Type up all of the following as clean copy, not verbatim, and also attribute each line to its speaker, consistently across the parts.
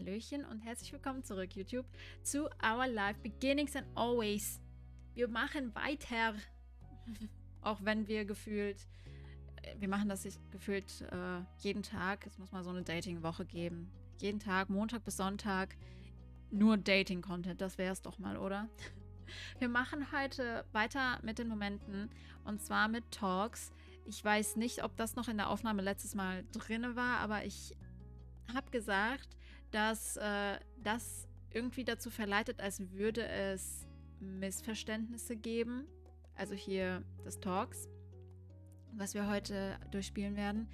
Speaker 1: Hallöchen und herzlich willkommen zurück, YouTube, zu Our Life Beginnings and Always. Wir machen weiter, auch wenn wir machen das gefühlt jeden Tag. Es muss mal so eine Dating-Woche geben. Jeden Tag, Montag bis Sonntag, nur Dating-Content. Das wäre es doch mal, oder? Wir machen heute weiter mit den Momenten und zwar mit Talks. Ich weiß nicht, ob das noch in der Aufnahme letztes Mal drin war, aber ich habe gesagt, dass das irgendwie dazu verleitet, als würde es Missverständnisse geben. Also hier des Talks, was wir heute durchspielen werden.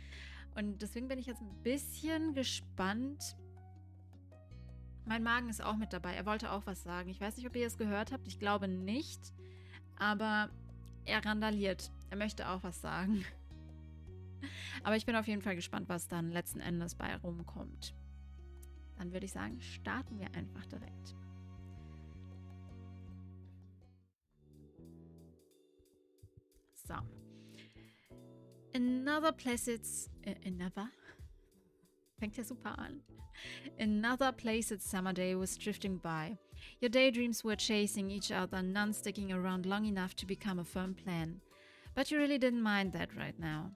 Speaker 1: Und deswegen bin ich jetzt ein bisschen gespannt. Mein Magen ist auch mit dabei. Er wollte auch was sagen. Ich weiß nicht, ob ihr es gehört habt. Ich glaube nicht. Aber er randaliert. Er möchte auch was sagen. Aber ich bin auf jeden Fall gespannt, was dann letzten Endes bei rumkommt. Dann würde ich sagen, starten wir einfach direkt. So. Another placid... Another? Fängt ja super an. Another placid summer day was drifting by. Your daydreams were chasing each other, none sticking around long enough to become a firm plan. But you really didn't mind that right now.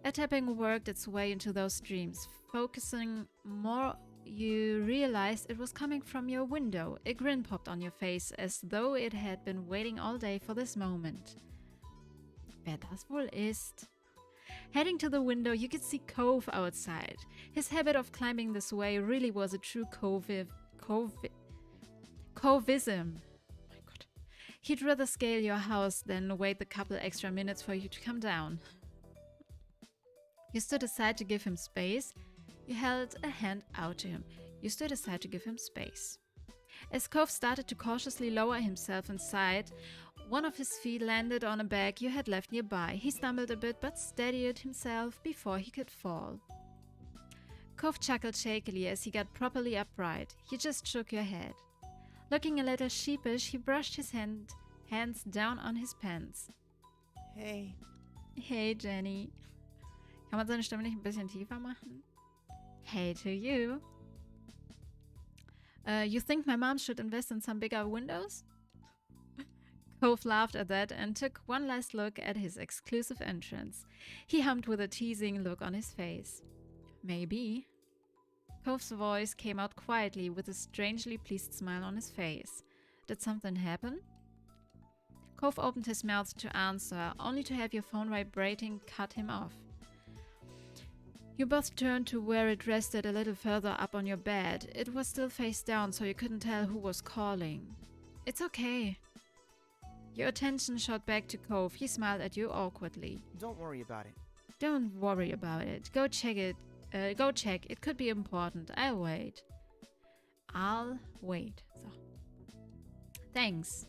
Speaker 1: A tapping worked its way into those dreams. Focusing more, you realized it was coming from your window. A grin popped on your face, as though it had been waiting all day for this moment. Wer das wohl ist? Heading to the window, you could see Cove outside. His habit of climbing this way really was a true covism. My God. He'd rather scale your house than wait the couple extra minutes for you to come down. You stood aside to give him space. You held a hand out to him. You stood aside to give him space. As Cove started to cautiously lower himself inside, one of his feet landed on a bag you had left nearby. He stumbled a bit but steadied himself before he could fall. Cove chuckled shakily as he got properly upright. You just shook your head. Looking a little sheepish, he brushed his hands down on his pants.
Speaker 2: Hey.
Speaker 1: Hey, Jenny. Kann man seine Stimme nicht ein bisschen tiefer machen? Hey to you. You think my mom should invest in some bigger windows? Cove laughed at that and took one last look at his exclusive entrance. He hummed with a teasing look on his face. Maybe. Cove's voice came out quietly with a strangely pleased smile on his face. Did something happen? Cove opened his mouth to answer, only to have your phone vibrating cut him off. You both turned to where it rested a little further up on your bed. It was still face down, so you couldn't tell who was calling. It's okay. Your attention shot back to Cove. He smiled at you awkwardly.
Speaker 2: Don't worry about it.
Speaker 1: Don't worry about it. Go check it. Go check. It could be important. I'll wait. I'll wait. So. Thanks.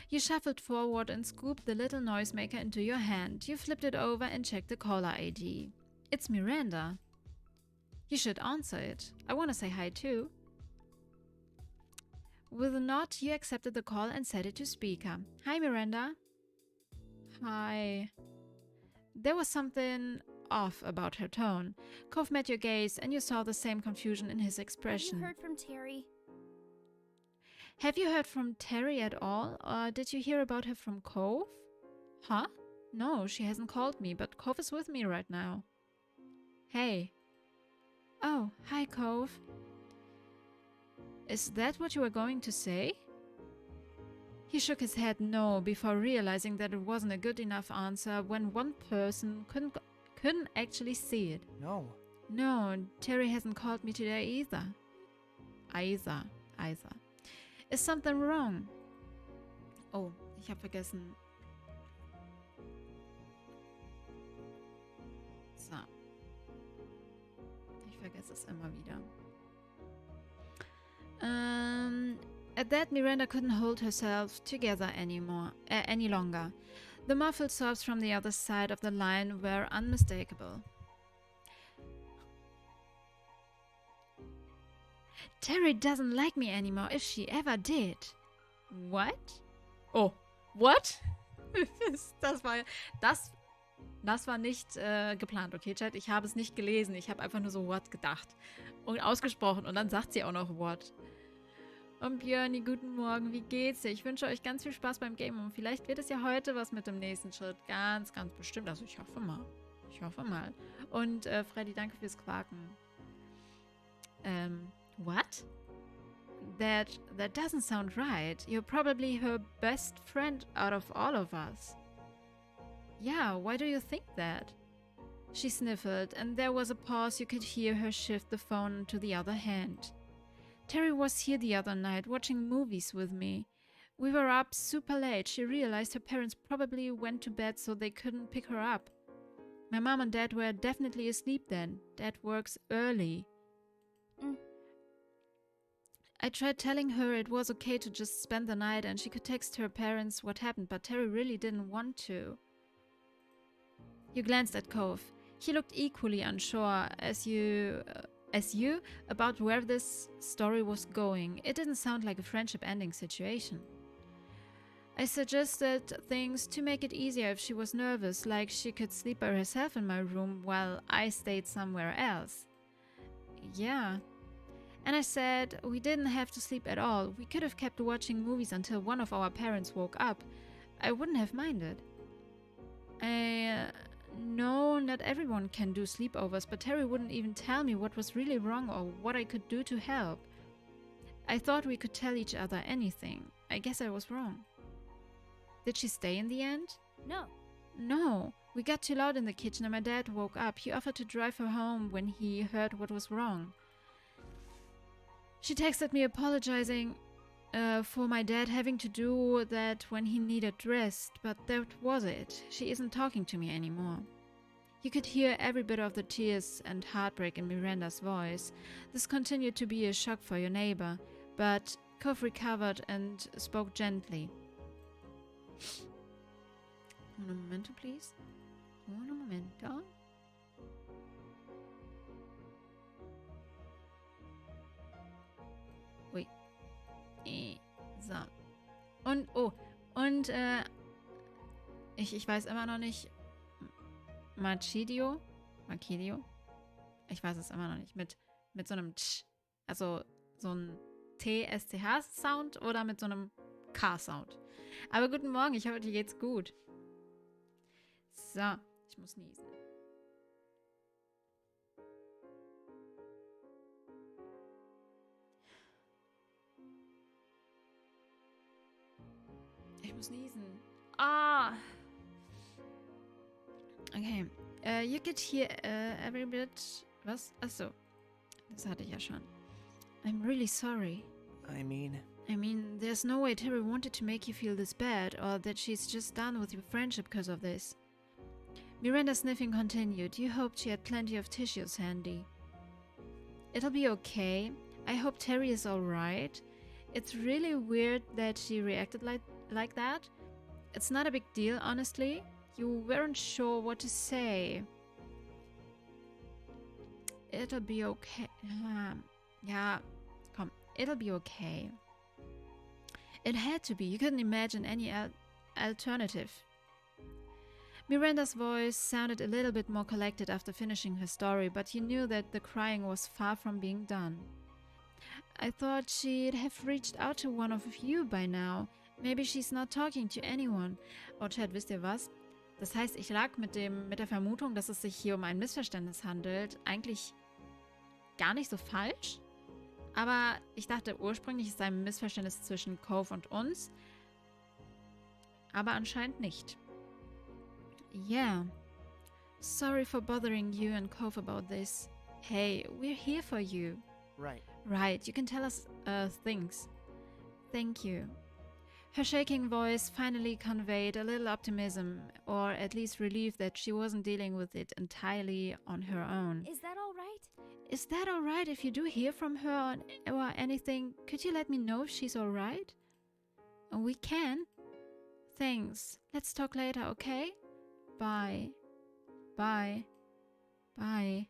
Speaker 1: You shuffled forward and scooped the little noisemaker into your hand. You flipped it over and checked the caller ID. It's Miranda. You should answer it. I want to say hi too. With a nod, you accepted the call and set it to speaker. Hi, Miranda. Hi. There was something off about her tone. Cove met your gaze and you saw the same confusion in his expression.
Speaker 3: Have you heard from Terry?
Speaker 1: Have you heard from Terry at all? Or did you hear about her from Cove? Huh? No, she hasn't called me, but Cove is with me right now. Hey. Oh, hi, Cove. Is that what you were going to say? He shook his head no before realizing that it wasn't a good enough answer when one person couldn't actually see it.
Speaker 2: No.
Speaker 1: No, Terry hasn't called me today either. Either. Is something wrong? Oh, ich habe vergessen. So. Ich vergesse es immer wieder. At that, Miranda couldn't hold herself together any longer. The muffled sobs from the other side of the line were unmistakable. Terry doesn't like me anymore, if she ever did. What? Oh, what? Das Das war nicht geplant, okay, Chat? Ich habe es nicht gelesen. Ich habe einfach nur so what gedacht. Und ausgesprochen. Und dann sagt sie auch noch what. Und Björni, guten Morgen. Wie geht's dir? Ich wünsche euch ganz viel Spaß beim Game. Und vielleicht wird es ja heute was mit dem nächsten Schritt. Ganz, ganz bestimmt. Also ich hoffe mal. Ich hoffe mal. Und Freddy, danke fürs Quaken. What? That doesn't sound right. You're probably her best friend out of all of us. Yeah, why do you think that? She sniffled, and there was a pause. You could hear her shift the phone to the other hand. Terry was here the other night, watching movies with me. We were up super late. She realized her parents probably went to bed so they couldn't pick her up. My mom and dad were definitely asleep then. Dad works early. I tried telling her it was okay to just spend the night and she could text her parents what happened, but Terry really didn't want to. You glanced at Cove. He looked equally unsure as you about where this story was going. It didn't sound like a friendship-ending situation. I suggested things to make it easier if she was nervous, like she could sleep by herself in my room while I stayed somewhere else. Yeah. And I said we didn't have to sleep at all. We could have kept watching movies until one of our parents woke up. I wouldn't have minded. No, not everyone can do sleepovers, but Terry wouldn't even tell me what was really wrong or what I could do to help. I thought we could tell each other anything. I guess I was wrong. Did she stay in the end? No. We got too loud in the kitchen and my dad woke up. He offered to drive her home when he heard what was wrong. She texted me apologizing for my dad having to do that when he needed rest, but that was it. She isn't talking to me anymore. You could hear every bit of the tears and heartbreak in Miranda's voice. This continued to be a shock for your neighbor, but Cove recovered and spoke gently. Un momento, please. Un momento. So. Und ich weiß immer noch nicht. Machidio? Ich weiß es immer noch nicht. Mit so einem Tsch. Also so ein TSCH-Sound oder mit so einem K-Sound. Aber guten Morgen, ich hoffe, dir geht's gut. So, ich muss niesen. Ich muss niesen. Ah! Okay. You could hear every bit... Was? Achso. Das hatte ich ja schon. I'm really sorry.
Speaker 2: I mean,
Speaker 1: there's no way Terry wanted to make you feel this bad, or that she's just done with your friendship because of this. Miranda's sniffing continued. You hoped she had plenty of tissues handy. It'll be okay. I hope Terry is alright. It's really weird that she reacted like that. It's not a big deal, honestly. You weren't sure what to say. It'll be okay. Yeah, come. It'll be okay. It had to be. You couldn't imagine any alternative. Miranda's voice sounded a little bit more collected after finishing her story, but you knew that the crying was far from being done. I thought she'd have reached out to one of you by now. Maybe she's not talking to anyone. Oh, Chat, wisst ihr was? Das heißt, ich lag mit der Vermutung, dass es sich hier um ein Missverständnis handelt, eigentlich gar nicht so falsch. Aber ich dachte ursprünglich, es sei ein Missverständnis zwischen Cove und uns. Aber anscheinend nicht. Yeah. Sorry for bothering you and Cove about this. Hey, we're here for you. Right, you can tell us things. Thank you. Her shaking voice finally conveyed a little optimism, or at least relief that she wasn't dealing with it entirely on her own.
Speaker 3: Is that all right?
Speaker 1: Is that all right if you do hear from her or anything? Could you let me know if she's all right? We can. Thanks. Let's talk later, okay? Bye. Bye. Bye.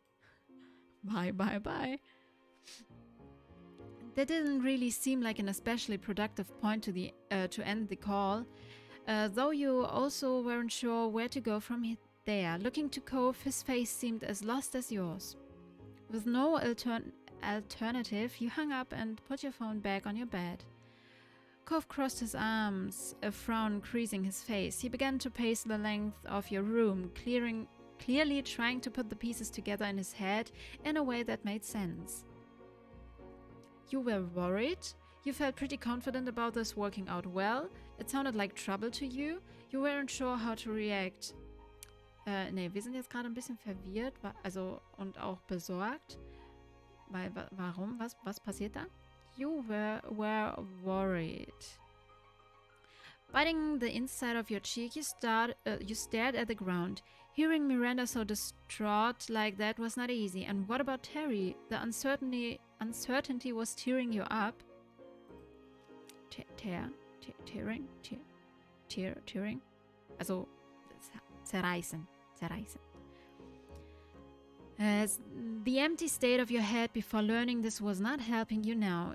Speaker 1: Bye, bye, bye. That didn't really seem like an especially productive point to end the call, though you also weren't sure where to go from there. Looking to Cove, his face seemed as lost as yours. With no alternative, you hung up and put your phone back on your bed. Cove crossed his arms, a frown creasing his face. He began to pace the length of your room, clearly trying to put the pieces together in his head in a way that made sense. You were worried? You felt pretty confident about this working out well. It sounded like trouble to you. You weren't sure how to react. Nee, wir sind jetzt gerade ein bisschen verwirrt, und auch besorgt. Weil, warum? Was passiert da? You were worried. Biting the inside of your cheek, you stared at the ground. Hearing Miranda so distraught like that was not easy. And what about Terry? The uncertainty was tearing you up. Tearing? Also, zerreißen. The empty state of your head before learning this was not helping you now.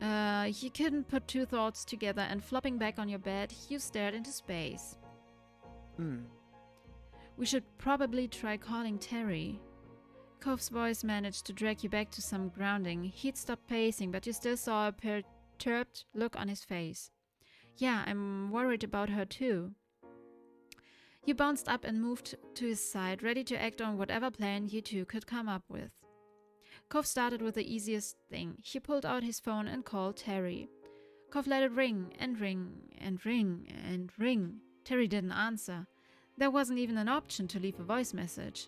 Speaker 1: You couldn't put two thoughts together, and flopping back on your bed, you stared into space. We should probably try calling Terry. Cove's voice managed to drag you back to some grounding. He'd stopped pacing, but you still saw a perturbed look on his face. Yeah, I'm worried about her too. You bounced up and moved to his side, ready to act on whatever plan you two could come up with. Cove started with the easiest thing. He pulled out his phone and called Terry. Cove let it ring and ring and ring and ring. Terry didn't answer. There wasn't even an option to leave a voice message.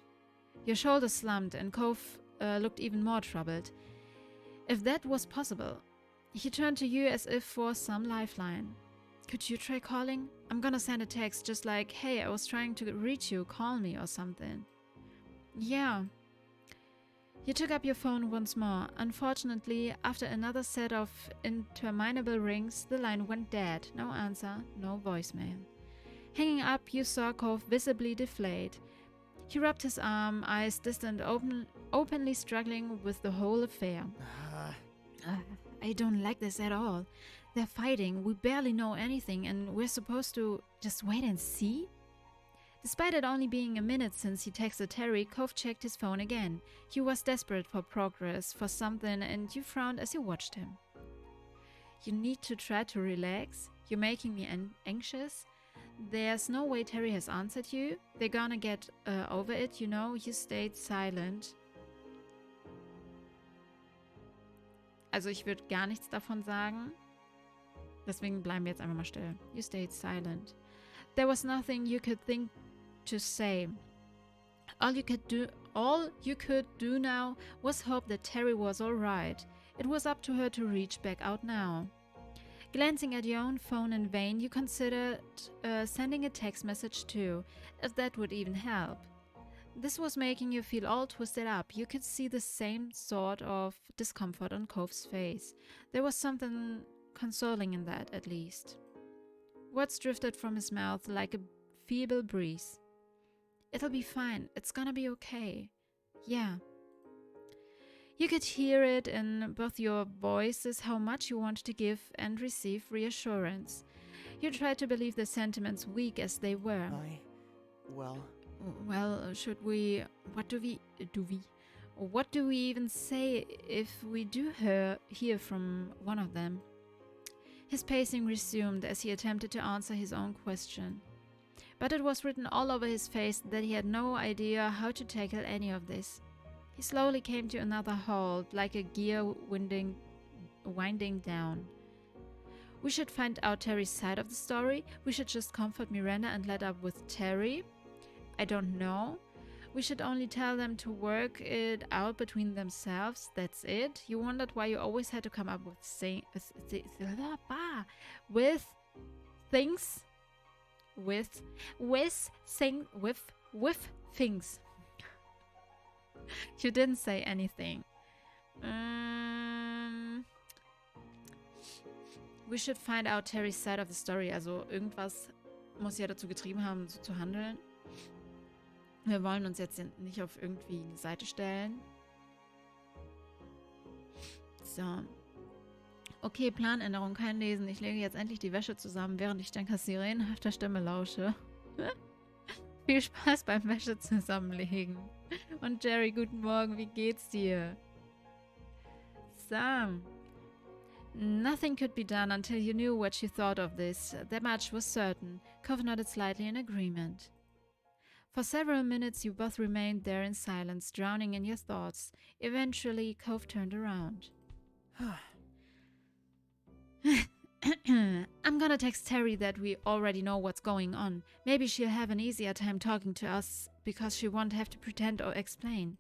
Speaker 1: Your shoulders slumped and Cove looked even more troubled. If that was possible, he turned to you as if for some lifeline. Could you try calling? I'm gonna send a text just like, hey, I was trying to reach you, call me or something. Yeah. You took up your phone once more. Unfortunately, after another set of interminable rings, the line went dead. No answer, no voicemail. Hanging up, you saw Cove visibly deflate. He rubbed his arm, eyes distant, openly struggling with the whole affair. I don't like this at all. They're fighting, we barely know anything, and we're supposed to just wait and see? Despite it only being a minute since he texted Terry, Cove checked his phone again. He was desperate for progress, for something, and you frowned as you watched him. You need to try to relax? You're making me anxious? There's no way Terry has answered you. They're gonna get over it, you know. You stayed silent. Also ich würde gar nichts davon sagen. Deswegen bleiben wir jetzt einfach mal still. You stayed silent. There was nothing you could think to say. All you could do now was hope that Terry was alright. It was up to her to reach back out now. Glancing at your own phone in vain, you considered sending a text message too, if that would even help. This was making you feel all twisted up. You could see the same sort of discomfort on Cove's face. There was something consoling in that, at least. Words drifted from his mouth like a feeble breeze. It'll be fine. It's gonna be okay. Yeah. You could hear it in both your voices how much you wanted to give and receive reassurance. You tried to believe the sentiments, weak as they were. Well, should we... What do we even say if we do hear from one of them? His pacing resumed as he attempted to answer his own question. But it was written all over his face that he had no idea how to tackle any of this. He slowly came to another halt, like a gear winding down. We should find out Terry's side of the story. We should just comfort Miranda and let up with Terry. I don't know. We should only tell them to work it out between themselves. That's it. You wondered why you always had to come up with things. You didn't say anything. We should find out Terry's side of the story. Also irgendwas muss ja dazu getrieben haben, so zu handeln. Wir wollen uns jetzt nicht auf irgendwie eine Seite stellen. So. Okay, Planänderung, kein Lesen. Ich lege jetzt endlich die Wäsche zusammen, während ich Jenkas sirenenhafter Stimme lausche. Viel Spaß beim Wäsche zusammenlegen. Und Jerry, guten Morgen, wie geht's dir? So. Nothing could be done until you knew what she thought of this. That much was certain. Cove nodded slightly in agreement. For several minutes you both remained there in silence, drowning in your thoughts. Eventually, Cove turned around. I'm gonna text Terry that we already know what's going on. Maybe she'll have an easier time talking to us because she won't have to pretend or explain.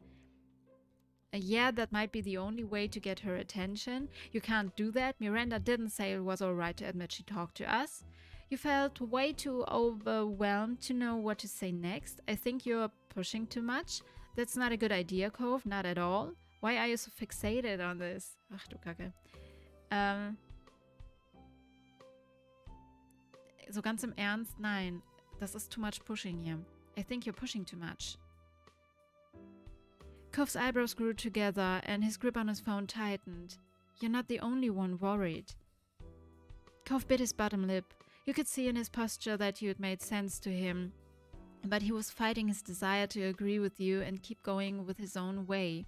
Speaker 1: Yeah, that might be the only way to get her attention. You can't do that. Miranda didn't say it was alright to admit she talked to us. You felt way too overwhelmed to know what to say next. I think you're pushing too much. That's not a good idea, Cove. Not at all. Why are you so fixated on this? Ach du Kacke. So ganz im Ernst, nein. Das ist too much pushing here. I think you're pushing too much. Cove's eyebrows grew together and his grip on his phone tightened. You're not the only one worried. Cove bit his bottom lip. You could see in his posture that you had made sense to him, but he was fighting his desire to agree with you and keep going with his own way.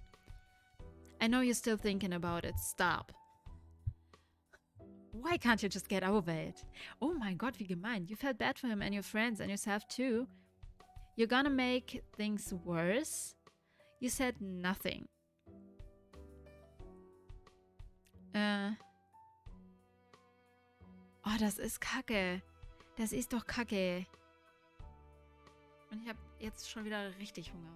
Speaker 1: I know you're still thinking about it. Stop. Why can't you just get over it? Oh my god, wie gemein. You felt bad for him and your friends and yourself too. You're gonna make things worse? You said nothing. Oh, das ist Kacke. Das ist doch Kacke. Und ich habe jetzt schon wieder richtig Hunger.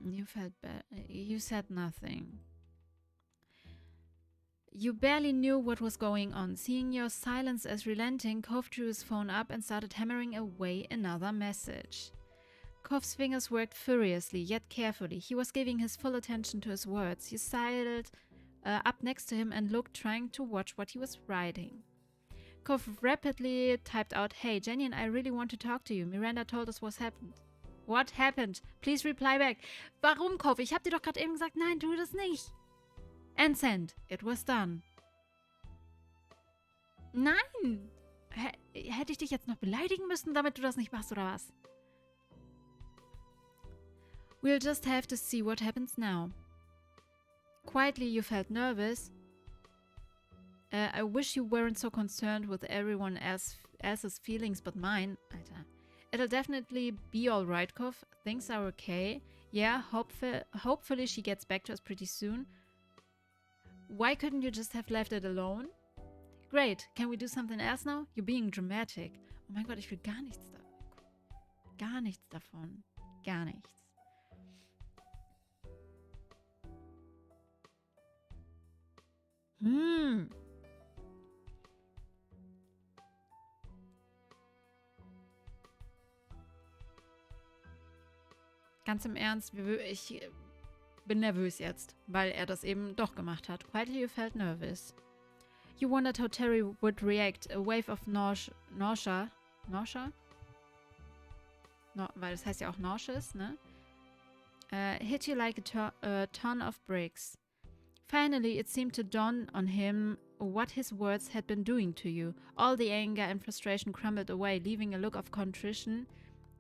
Speaker 1: You felt bad. You said nothing. You barely knew what was going on. Seeing your silence as relenting, Cove drew his phone up and started hammering away another message. Cove's fingers worked furiously, yet carefully. He was giving his full attention to his words. You sidled up next to him and looked, trying to watch what he was writing. Cove rapidly typed out, "Hey, Jenny and I really want to talk to you. Miranda told us what's happened." What happened? Please reply back. Warum, Cove? Ich hab dir doch gerade eben gesagt, nein, tu das nicht. And send. It was done. Nein! Hätte ich dich jetzt noch beleidigen müssen, damit du das nicht machst, oder was? We'll just have to see what happens now. Quietly, you felt nervous. I wish you weren't so concerned with everyone else's feelings but mine. Alter. It'll definitely be alright, Cove. Things are okay. Yeah, hopefully she gets back to us pretty soon. Why couldn't you just have left it alone? Great. Can we do something else now? You're being dramatic. Oh mein Gott, ich will gar nichts davon. Gar nichts davon. Gar nichts. Ganz im Ernst, ich bin nervös jetzt, weil er das eben doch gemacht hat. Quietly you felt nervous. You wondered how Terry would react. A wave of nausea? No, weil das heißt ja auch nauseous, ne? Hit you like a ton of bricks. Finally, it seemed to dawn on him what his words had been doing to you. All the anger and frustration crumbled away, leaving a look of contrition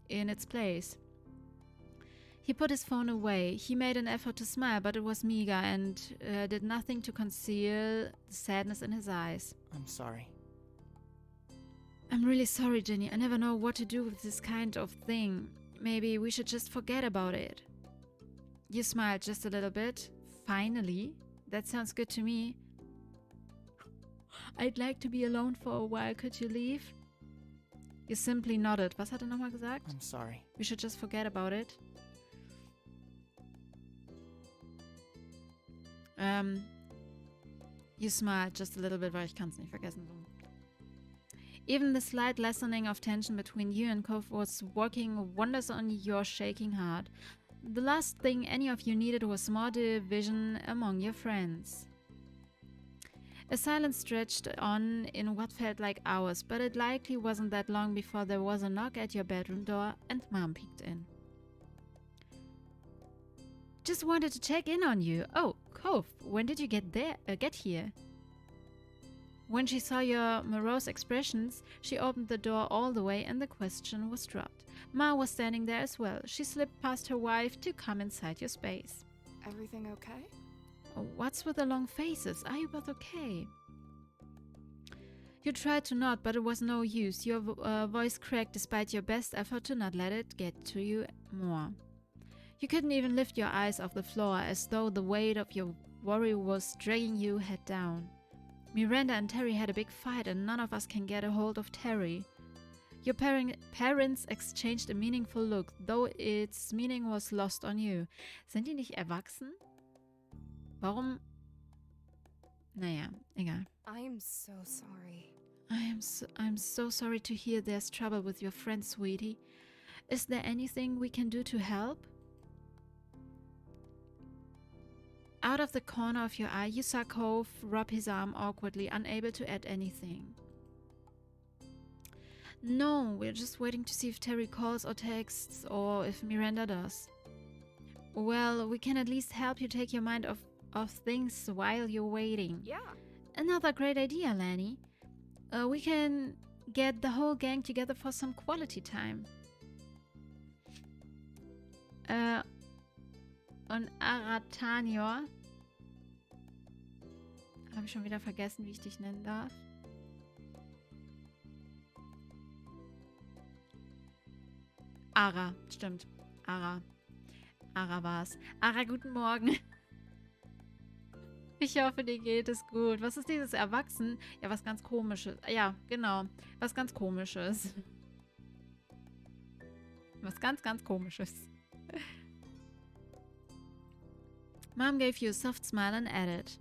Speaker 1: in its place. He put his phone away. He made an effort to smile, but it was meager and did nothing to conceal the sadness in his eyes.
Speaker 2: I'm sorry.
Speaker 1: I'm really sorry, Jenny. I never know what to do with this kind of thing. Maybe we should just forget about it. You smiled just a little bit. Finally. That sounds good to me. I'd like to be alone for a while. Could you leave? You simply nodded. Was hat er nochmal gesagt?
Speaker 2: I'm sorry.
Speaker 1: We should just forget about it. You smiled just a little bit, weil ich kann es nicht vergessen. So. Even the slight lessening of tension between you and Cove was working wonders on your shaking heart. The last thing any of you needed was more division among your friends. A silence stretched on in what felt like hours, but it likely wasn't that long before there was a knock at your bedroom door and Mom peeked in. Just wanted to check in on you. Oh, Cove, when did you get here? When she saw your morose expressions, she opened the door all the way and the question was dropped. Ma was standing there as well. She slipped past her wife to come inside your space.
Speaker 3: Everything okay?
Speaker 1: Oh, what's with the long faces? Are you both okay? You tried to nod, but it was no use. Your voice cracked despite your best effort to not let it get to you more. You couldn't even lift your eyes off the floor, as though the weight of your worry was dragging you head down. Miranda and Terry had a big fight, and none of us can get a hold of Terry. Your parents exchanged a meaningful look, though its meaning was lost on you. Sind die nicht erwachsen? Warum? Naja, egal.
Speaker 3: I'm so sorry.
Speaker 1: I'm so sorry to hear there's trouble with your friend, sweetie. Is there anything we can do to help? Out of the corner of your eye, you saw Cove rub his arm awkwardly, unable to add anything. No, we're just waiting to see if Terry calls or texts, or if Miranda does. Well, we can at least help you take your mind off things while you're waiting.
Speaker 3: Yeah.
Speaker 1: Another great idea, Lanny. We can get the whole gang together for some quality time. Und Aratanior. Habe ich schon wieder vergessen, wie ich dich nennen darf. Ara, stimmt. Ara. Ara war's. Ara, guten Morgen. Ich hoffe, dir geht es gut. Was ist dieses Erwachsen? Ja, was ganz Komisches. Ja, genau. Was ganz Komisches. Was ganz, ganz Komisches. Mom gave you a soft smile and added,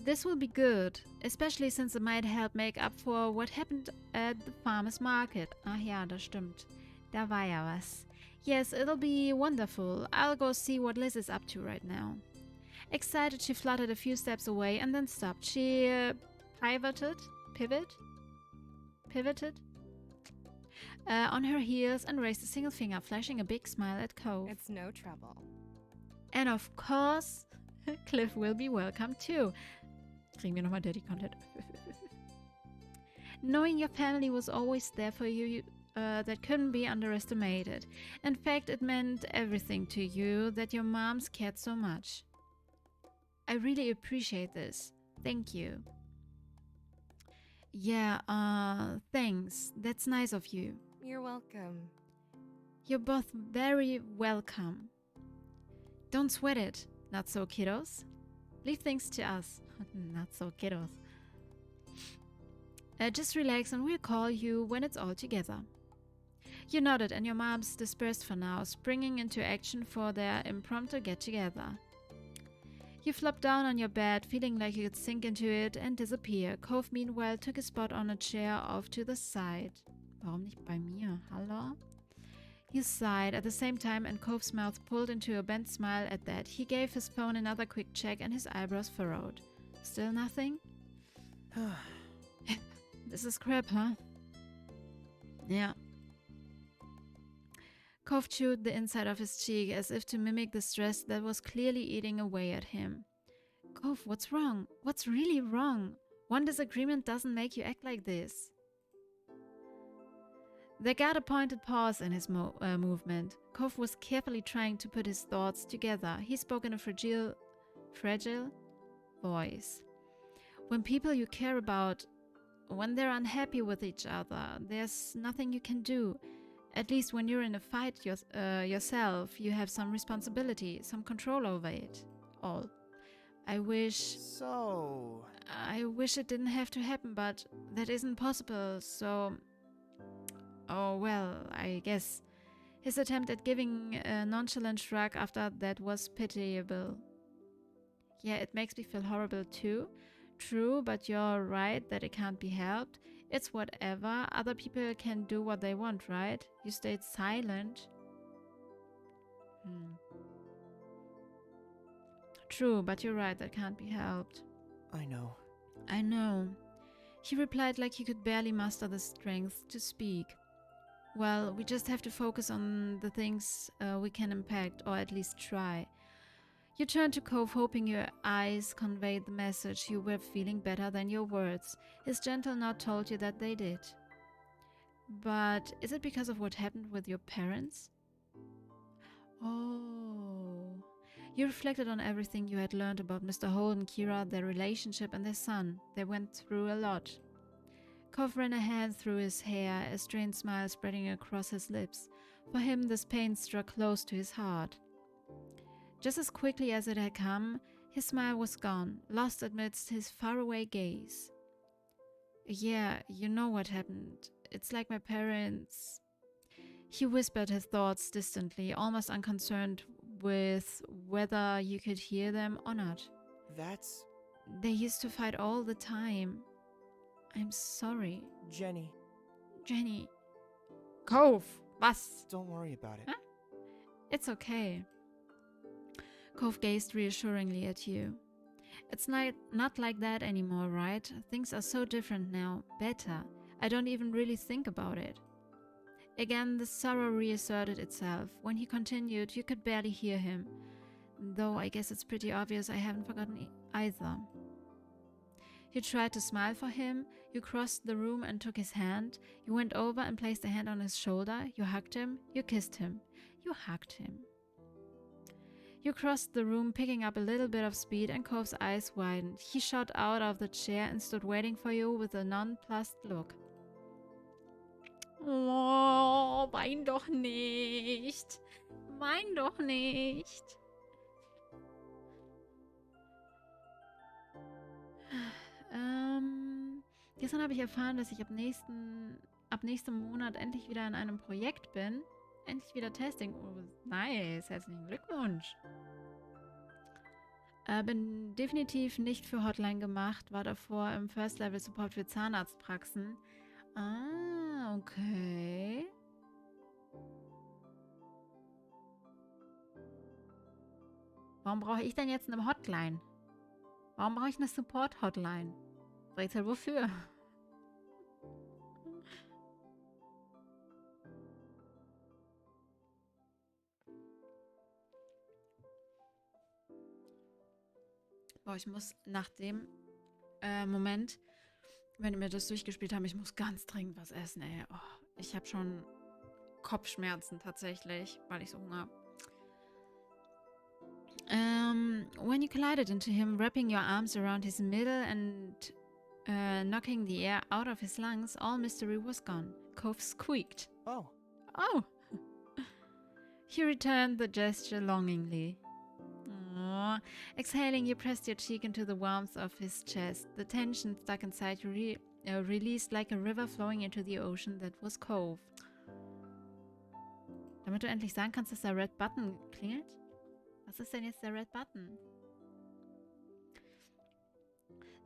Speaker 1: "This will be good, especially since it might help make up for what happened at the farmer's market." Ach ja, das stimmt. Da war ja was. Yes, it'll be wonderful. I'll go see what Liz is up to right now. Excited, she fluttered a few steps away and then stopped. She pivoted on her heels and raised a single finger, flashing a big smile at Cove.
Speaker 3: It's no trouble.
Speaker 1: And of course, Cliff will be welcome too. Kriegen wir nochmal Daddy Content. Knowing your family was always there for you, that couldn't be underestimated. In fact, it meant everything to you that your moms cared so much. I really appreciate this. Thank you. Yeah, thanks. That's nice of you.
Speaker 3: You're welcome.
Speaker 1: You're both very welcome. Don't sweat it. Not so, kiddos. Leave things to us. Not so, kiddos. Just relax and we'll call you when it's all together. You nodded and your moms dispersed for now, springing into action for their impromptu get-together. You flopped down on your bed, feeling like you could sink into it and disappear. Cove, meanwhile, took a spot on a chair off to the side. Warum nicht bei mir? Hallo? You sighed at the same time and Cove's mouth pulled into a bent smile at that. He gave his phone another quick check and his eyebrows furrowed. Still nothing? This is crap, huh? Yeah. Cove chewed the inside of his cheek as if to mimic the stress that was clearly eating away at him. Cove, what's wrong? What's really wrong? One disagreement doesn't make you act like this. There got a pointed pause in his movement. Cove was carefully trying to put his thoughts together. He spoke in a fragile voice. When people you care about, when they're unhappy with each other, there's nothing you can do. At least when you're in a fight yourself, you have some responsibility, some control over it all. I wish it didn't have to happen, but that isn't possible, so... Oh, well, I guess. His attempt at giving a nonchalant shrug after that was pitiable. Yeah, it makes me feel horrible too. True, but you're right that it can't be helped. It's whatever. Other people can do what they want, right? You stayed silent. True, but you're right, that can't be helped.
Speaker 2: I know.
Speaker 1: I know. He replied like he could barely muster the strength to speak. Well, we just have to focus on the things we can impact, or at least try. You turned to Cove, hoping your eyes conveyed the message you were feeling better than your words. His gentle nod told you that they did. But is it because of what happened with your parents? Oh. You reflected on everything you had learned about Mr. Hole and Kira, their relationship, and their son. They went through a lot. Cove ran a hand through his hair, a strained smile spreading across his lips. For him, this pain struck close to his heart. Just as quickly as it had come, his smile was gone, lost amidst his faraway gaze. Yeah, you know what happened. It's like my parents... He whispered his thoughts distantly, almost unconcerned with whether you could hear them or not.
Speaker 2: That's...
Speaker 1: They used to fight all the time. I'm sorry.
Speaker 2: Jenny.
Speaker 1: Jenny. Cove! Was?
Speaker 2: Don't worry about it.
Speaker 1: Huh? It's okay. Cove gazed reassuringly at you. It's not like that anymore, right? Things are so different now. Better. I don't even really think about it. Again, the sorrow reasserted itself. When he continued, you could barely hear him. Though I guess it's pretty obvious I haven't forgotten either. You tried to smile for him. You crossed the room and took his hand. You went over and placed a hand on his shoulder. You hugged him. You kissed him. You hugged him. You crossed the room, picking up a little bit of speed, and Cove's eyes widened. He shot out of the chair and stood waiting for you with a nonplussed look. Oh, wein doch nicht. Wein doch nicht. Gestern habe ich erfahren, dass ich ab nächstem Monat endlich wieder in einem Projekt bin. Endlich wieder Testing. Oh, nice. Herzlichen Glückwunsch. Bin definitiv nicht für Hotline gemacht, war davor im First Level Support für Zahnarztpraxen. Ah, okay. Warum brauche ich denn jetzt eine Hotline? Warum brauche ich eine Support-Hotline? Rätsel, wofür? Boah, ich muss nach dem Moment, wenn wir das durchgespielt haben, ich muss ganz dringend was essen, ey. Oh, ich habe schon Kopfschmerzen tatsächlich, weil ich so Hunger habe. When you collided into him, wrapping your arms around his middle and knocking the air out of his lungs, all mystery was gone. Cove squeaked.
Speaker 2: Oh.
Speaker 1: Oh! He returned the gesture longingly. Aww. Exhaling, you pressed your cheek into the warmth of his chest. The tension stuck inside you released like a river flowing into the ocean that was Cove. Damit du endlich sagen kannst, dass der Red Button klingelt? Was ist denn jetzt der Red Button?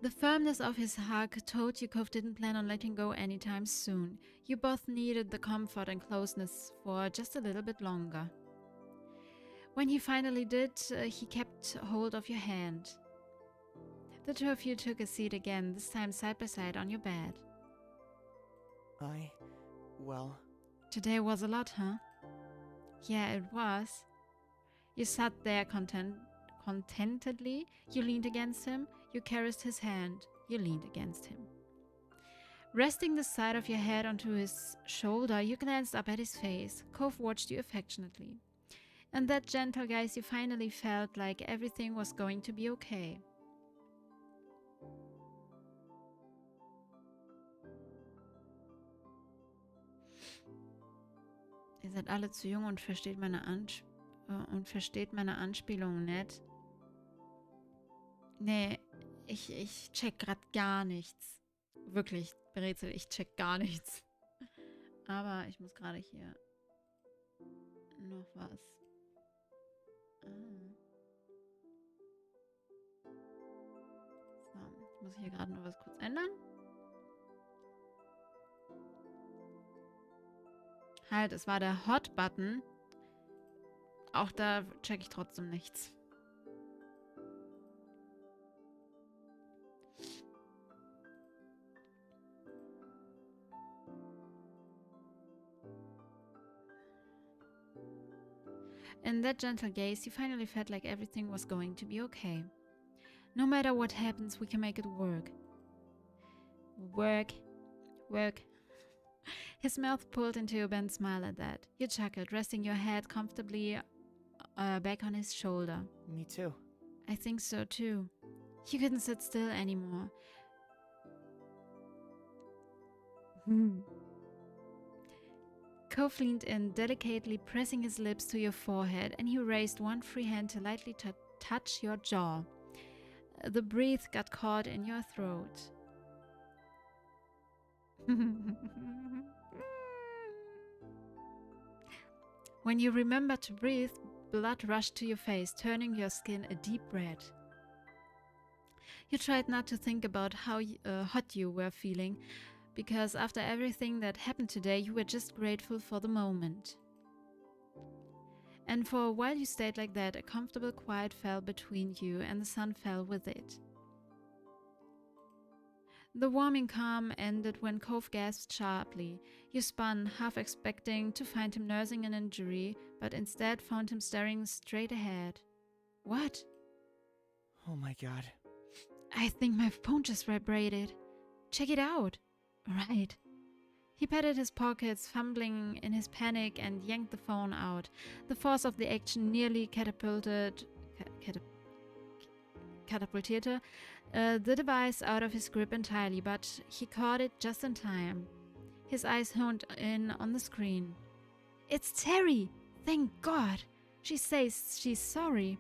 Speaker 1: The firmness of his hug told you Cove didn't plan on letting go anytime soon. You both needed the comfort and closeness for just a little bit longer. When he finally did, he kept hold of your hand. The two of you took a seat again, this time side by side on your bed.
Speaker 2: Well...
Speaker 1: Today was a lot, huh? Yeah, it was. You sat there contentedly. You leaned against him. You caressed his hand. You leaned against him. Resting the side of your head onto his shoulder, you glanced up at his face. Cove watched you affectionately. In that gentle gaze, you finally felt like everything was going to be okay. Ihr seid alle zu jung und versteht meine Anspielungen nicht. Nee, ich check grad gar nichts. Wirklich, Rätsel, ich check gar nichts. Aber ich muss gerade hier noch was. So, muss ich hier gerade noch was kurz ändern. Halt, es war der Hot-Button. Auch da check ich trotzdem nichts. In that gentle gaze, you finally felt like everything was going to be okay. No matter what happens, we can make it work. Work. His mouth pulled into a bent smile at that. You chuckled, resting your head comfortably back on his shoulder.
Speaker 2: Me too.
Speaker 1: I think so too. You couldn't sit still anymore. Cove leaned in, delicately pressing his lips to your forehead, and he raised one free hand to lightly touch your jaw. The breath got caught in your throat. When you remembered to breathe, blood rushed to your face, turning your skin a deep red. You tried not to think about how hot you were feeling, because after everything that happened today, you were just grateful for the moment. And for a while you stayed like that, a comfortable quiet fell between you, and the sun fell with it. The warming calm ended when Cove gasped sharply. You spun, half expecting to find him nursing an injury, but instead found him staring straight ahead. What?
Speaker 2: Oh my god.
Speaker 1: I think my phone just vibrated. Check it out. Right. He patted his pockets, fumbling in his panic, and yanked the phone out. The force of the action nearly catapultierte the device out of his grip entirely, but he caught it just in time. His eyes honed in on the screen. It's Terry! Thank God! She says she's sorry.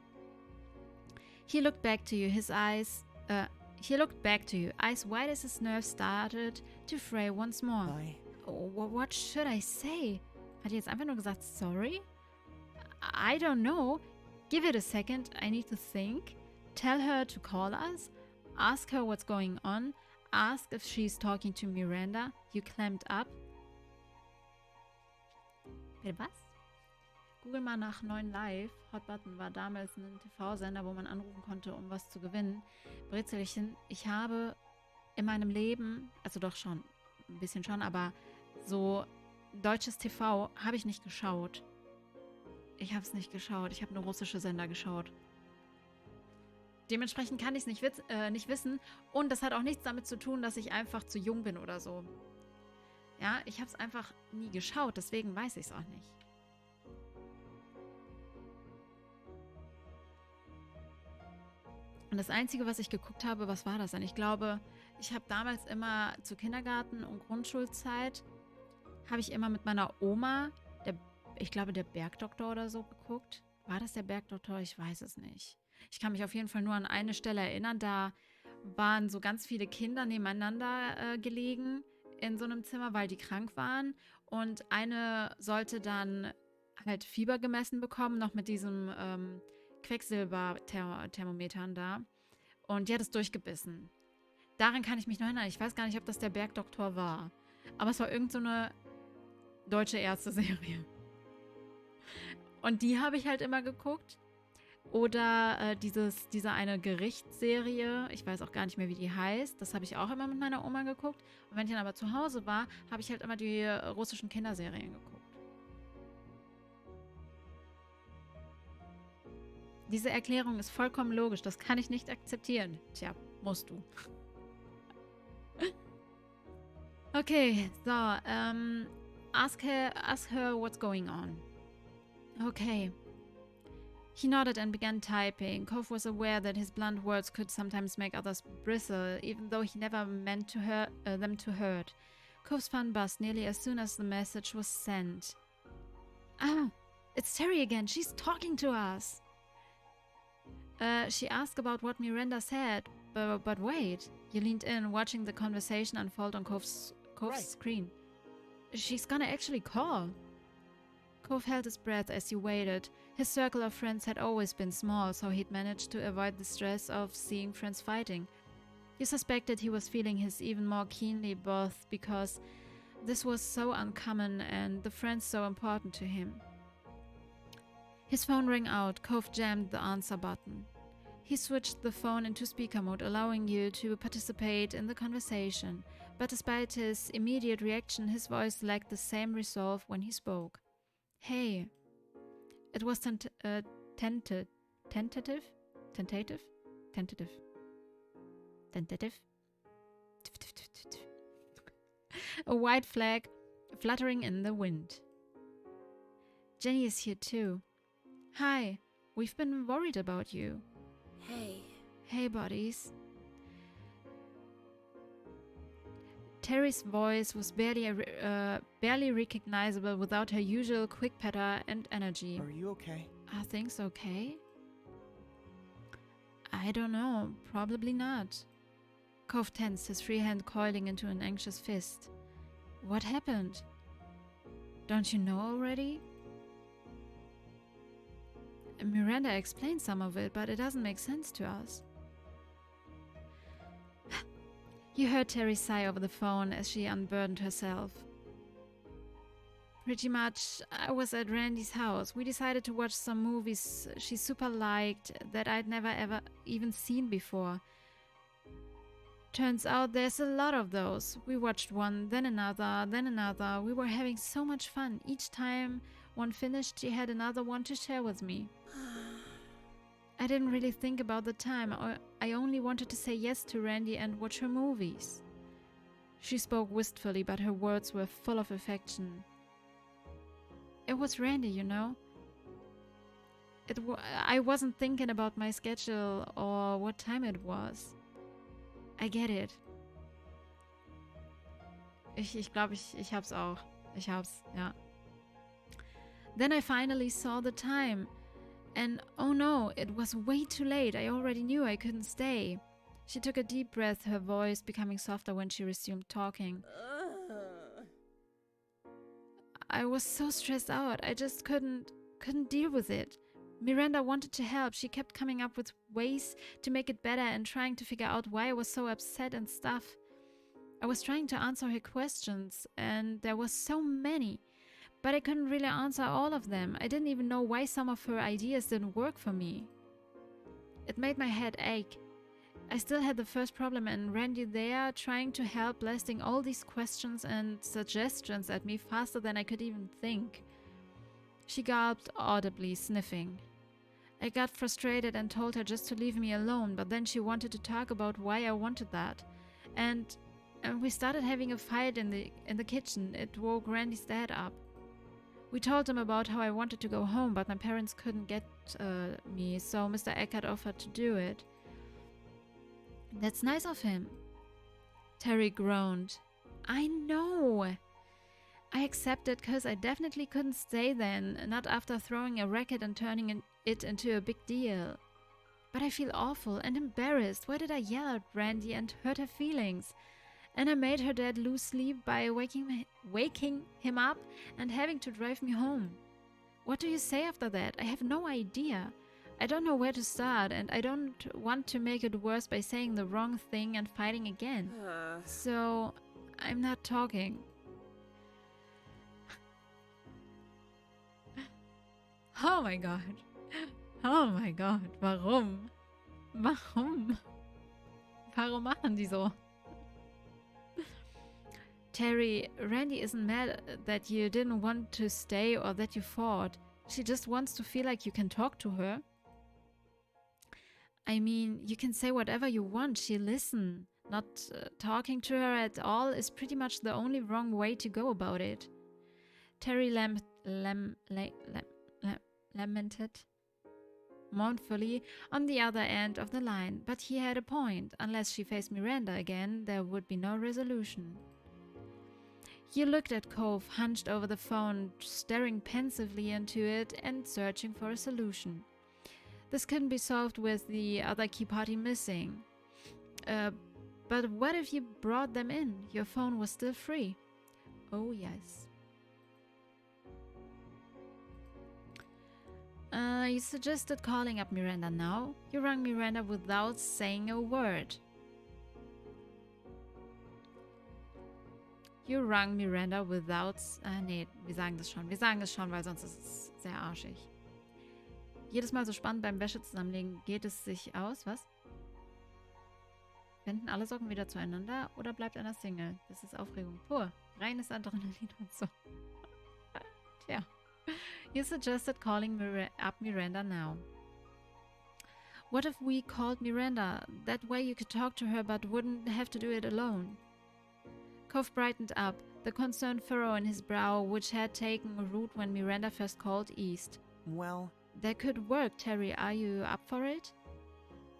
Speaker 1: He looked back to you, eyes wide as his nerves started to fray once more. What should I say? Hat die jetzt einfach nur gesagt, sorry? I don't know. Give it a second, I need to think. Tell her to call us. Ask her what's going on. Ask if she's talking to Miranda. You clamped up. Bitte was? Google mal nach 9 Live. Hot Button war damals ein TV-Sender, wo man anrufen konnte, um was zu gewinnen. Brezelchen, ich habe in meinem Leben, also doch schon, ein bisschen schon, aber so deutsches TV habe ich nicht geschaut. Ich habe es nicht geschaut. Ich habe nur russische Sender geschaut. Dementsprechend kann ich es nicht wissen. Und das hat auch nichts damit zu tun, dass ich einfach zu jung bin oder so. Ja, ich habe es einfach nie geschaut. Deswegen weiß ich es auch nicht. Und das Einzige, was ich geguckt habe, was war das denn? Ich glaube, ich habe damals immer zur Kindergarten- und Grundschulzeit, habe ich immer mit meiner Oma, ich glaube, der Bergdoktor oder so geguckt. War das der Bergdoktor? Ich weiß es nicht. Ich kann mich auf jeden Fall nur an eine Stelle erinnern, da waren so ganz viele Kinder nebeneinander gelegen in so einem Zimmer, weil die krank waren. Und eine sollte dann halt Fieber gemessen bekommen, noch mit diesem Quecksilberthermometern da. Und die hat es durchgebissen. Daran kann ich mich noch erinnern. Ich weiß gar nicht, ob das der Bergdoktor war. Aber es war irgend so eine deutsche Ärzte-Serie. Und die habe ich halt immer geguckt. Oder diese eine Gerichtsserie, ich weiß auch gar nicht mehr, wie die heißt. Das habe ich auch immer mit meiner Oma geguckt. Und wenn ich dann aber zu Hause war, habe ich halt immer die russischen Kinderserien geguckt. Diese Erklärung ist vollkommen logisch. Das kann ich nicht akzeptieren. Tja, musst du. Okay, so. Ask her what's going on. Okay. He nodded and began typing. Cove was aware that his blunt words could sometimes make others bristle, even though he never meant them to hurt. Cove's fun buzzed nearly as soon as the message was sent. Ah, it's Terry again. She's talking to us. She asked about what Miranda said, but wait. You leaned in, watching the conversation unfold on Cove's screen. She's gonna actually call. Cove held his breath as he waited. His circle of friends had always been small, so he'd managed to avoid the stress of seeing friends fighting. You suspected he was feeling his even more keenly, both because this was so uncommon and the friends so important to him. His phone rang out. Cove jammed the answer button. He switched the phone into speaker mode, allowing you to participate in the conversation. But despite his immediate reaction, his voice lacked the same resolve when he spoke. Hey, It was tentative. A white flag fluttering in the wind. Jenny is here too. Hi, we've been worried about you.
Speaker 4: Hey.
Speaker 1: Hey, buddies. Terry's voice was barely recognizable without her usual quick patter and energy.
Speaker 2: Are you okay?
Speaker 1: Are things okay? I don't know. Probably not. Cove tensed, his free hand coiling into an anxious fist. What happened? Don't you know already? Miranda explained some of it, but it doesn't make sense to us. You heard Terry sigh over the phone as she unburdened herself. Pretty much, I was at Randy's house. We decided to watch some movies she super liked that I'd never ever even seen before. Turns out there's a lot of those. We watched one, then another, then another. We were having so much fun. Each time one finished, she had another one to share with me. I didn't really think about the time. I only wanted to say yes to Randy and watch her movies. She spoke wistfully, but her words were full of affection. It was Randy, you know. I wasn't thinking about my schedule or what time it was. I get it. Ich glaube, ich hab's auch. Ich hab's, ja. Then I finally saw the time. And oh no, it was way too late. I already knew I couldn't stay. She took a deep breath, her voice becoming softer when she resumed talking. I was so stressed out. I just couldn't deal with it. Miranda wanted to help. She kept coming up with ways to make it better and trying to figure out why I was so upset and stuff. I was trying to answer her questions, and there were so many. But I couldn't really answer all of them. I didn't even know why some of her ideas didn't work for me. It made my head ache. I still had the first problem and Randy there trying to help, blasting all these questions and suggestions at me faster than I could even think. She gulped audibly, sniffing. I got frustrated and told her just to leave me alone, but then she wanted to talk about why I wanted that. And we started having a fight in the kitchen. It woke Randy's dad up. We told him about how I wanted to go home, but my parents couldn't get me, so Mr. Eckert offered to do it. That's nice of him. Terry groaned. I know. I accepted because I definitely couldn't stay then, not after throwing a racket and turning it into a big deal. But I feel awful and embarrassed. Why did I yell at Randy and hurt her feelings? And I made her dad lose sleep by waking him up and having to drive me home. What do you say after that? I have no idea. I don't know where to start, and I don't want to make it worse by saying the wrong thing and fighting again. So, I'm not talking. Oh my god. Oh my god. Warum? Warum? Warum machen die so? Terry, Randy isn't mad that you didn't want to stay or that you fought. She just wants to feel like you can talk to her. I mean, you can say whatever you want. She'll listen. Not talking to her at all is pretty much the only wrong way to go about it. Terry lamented mournfully on the other end of the line, but he had a point. Unless she faced Miranda again, there would be no resolution. You looked at Cove, hunched over the phone, staring pensively into it and searching for a solution. This couldn't be solved with the other key party missing. But what if you brought them in? Your phone was still free. Oh, yes. You suggested calling up Miranda now. You rang Miranda without saying a word. You rang Miranda without... nee, wir sagen das schon. Wir sagen das schon, weil sonst ist es sehr arschig. Jedes Mal so spannend beim Wäsche zusammenlegen, geht es sich aus, was? Wenden alle Socken wieder zueinander oder bleibt einer Single? Das ist Aufregung pur. Reines Adrenalin und so. Tja. You suggested calling up Miranda now. What if we called Miranda? That way you could talk to her but wouldn't have to do it alone. Cove brightened up, the concerned furrow in his brow which had taken root when Miranda first called east.
Speaker 2: Well,
Speaker 1: That could work, Terry. Are you up for it?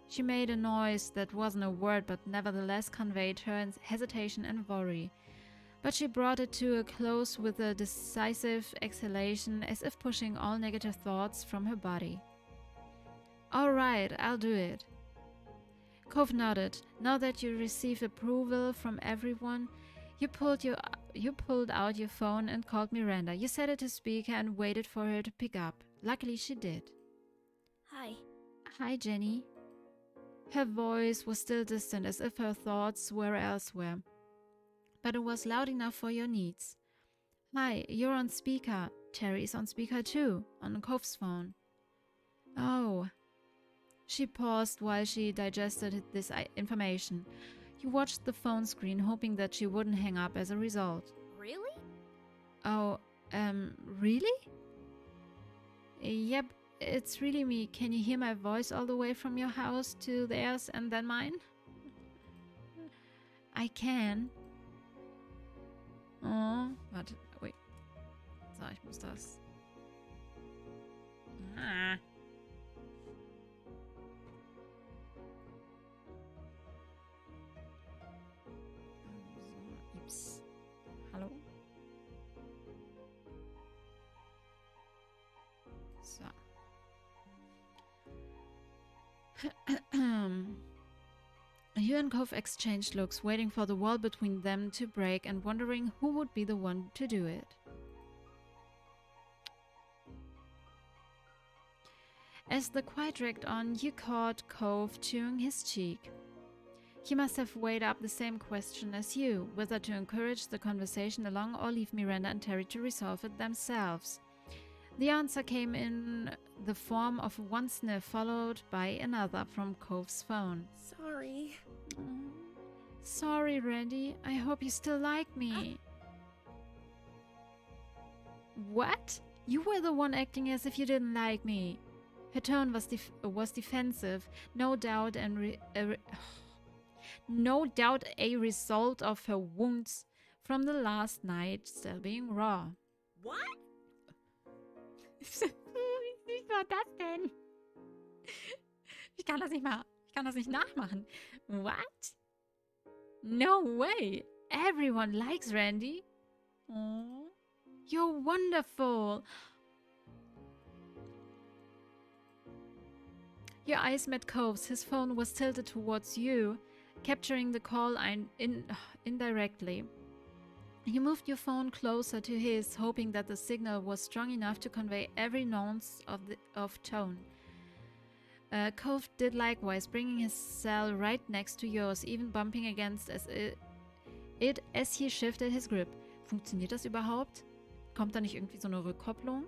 Speaker 1: She made a noise that wasn't a word but nevertheless conveyed her hesitation and worry. But she brought it to a close with a decisive exhalation as if pushing all negative thoughts from her body. All right, I'll do it. Cove nodded. Now that you received approval from everyone, you pulled out your phone and called Miranda. You set it to speaker and waited for her to pick up. Luckily, she did.
Speaker 4: Hi.
Speaker 1: Hi, Jenny. Her voice was still distant, as if her thoughts were elsewhere. But it was loud enough for your needs. Hi, you're on speaker. Terry's on speaker too, on Cove's phone. Oh. She paused while she digested this information. You watched the phone screen, hoping that she wouldn't hang up as a result.
Speaker 4: Really?
Speaker 1: Oh, really? Yep, it's really me. Can you hear my voice all the way from your house to theirs and then mine? I can. Oh, warte, wait. So, ich muss das. Ah. Ups. Hallo? So. You and Cove exchanged looks, waiting for the wall between them to break and wondering who would be the one to do it. As the quiet dragged on, you caught Cove chewing his cheek. He must have weighed up the same question as you, whether to encourage the conversation along or leave Miranda and Terry to resolve it themselves. The answer came in the form of one sniff followed by another from Cove's phone.
Speaker 4: Sorry.
Speaker 1: Sorry, Randy. I hope you still like me. What? You were the one acting as if you didn't like me. Her tone was defensive, no doubt a result of her wounds from the last night still being raw.
Speaker 4: What?
Speaker 1: Wie war das denn? Ich kann das nicht nachmachen. What? No way. Everyone likes Randy. Oh, you're wonderful. Your eyes met Cove's. His phone was tilted towards you, capturing the call indirectly. You moved your phone closer to his, hoping that the signal was strong enough to convey every nuance of tone. Cove did likewise, bringing his cell right next to yours, even bumping against it as he shifted his grip. Funktioniert das überhaupt? Kommt da nicht irgendwie so eine Rückkopplung?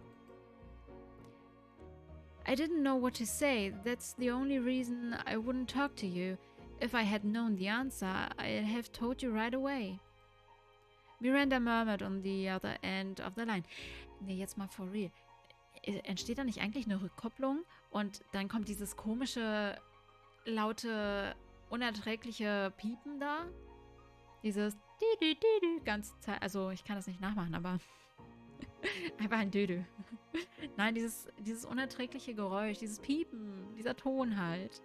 Speaker 1: I didn't know what to say. That's the only reason I wouldn't talk to you. If I had known the answer, I'd have told you right away. Miranda murmured on the other end of the line. Nee, jetzt mal for real. Entsteht da nicht eigentlich eine Rückkopplung? Und dann kommt dieses komische, laute, unerträgliche Piepen da? Dieses Dü-dü-dü-dü ganze Zeit. Also, ich kann das nicht nachmachen, aber einfach ein Dü-dü. Nein, dieses unerträgliche Geräusch, dieses Piepen, dieser Ton halt.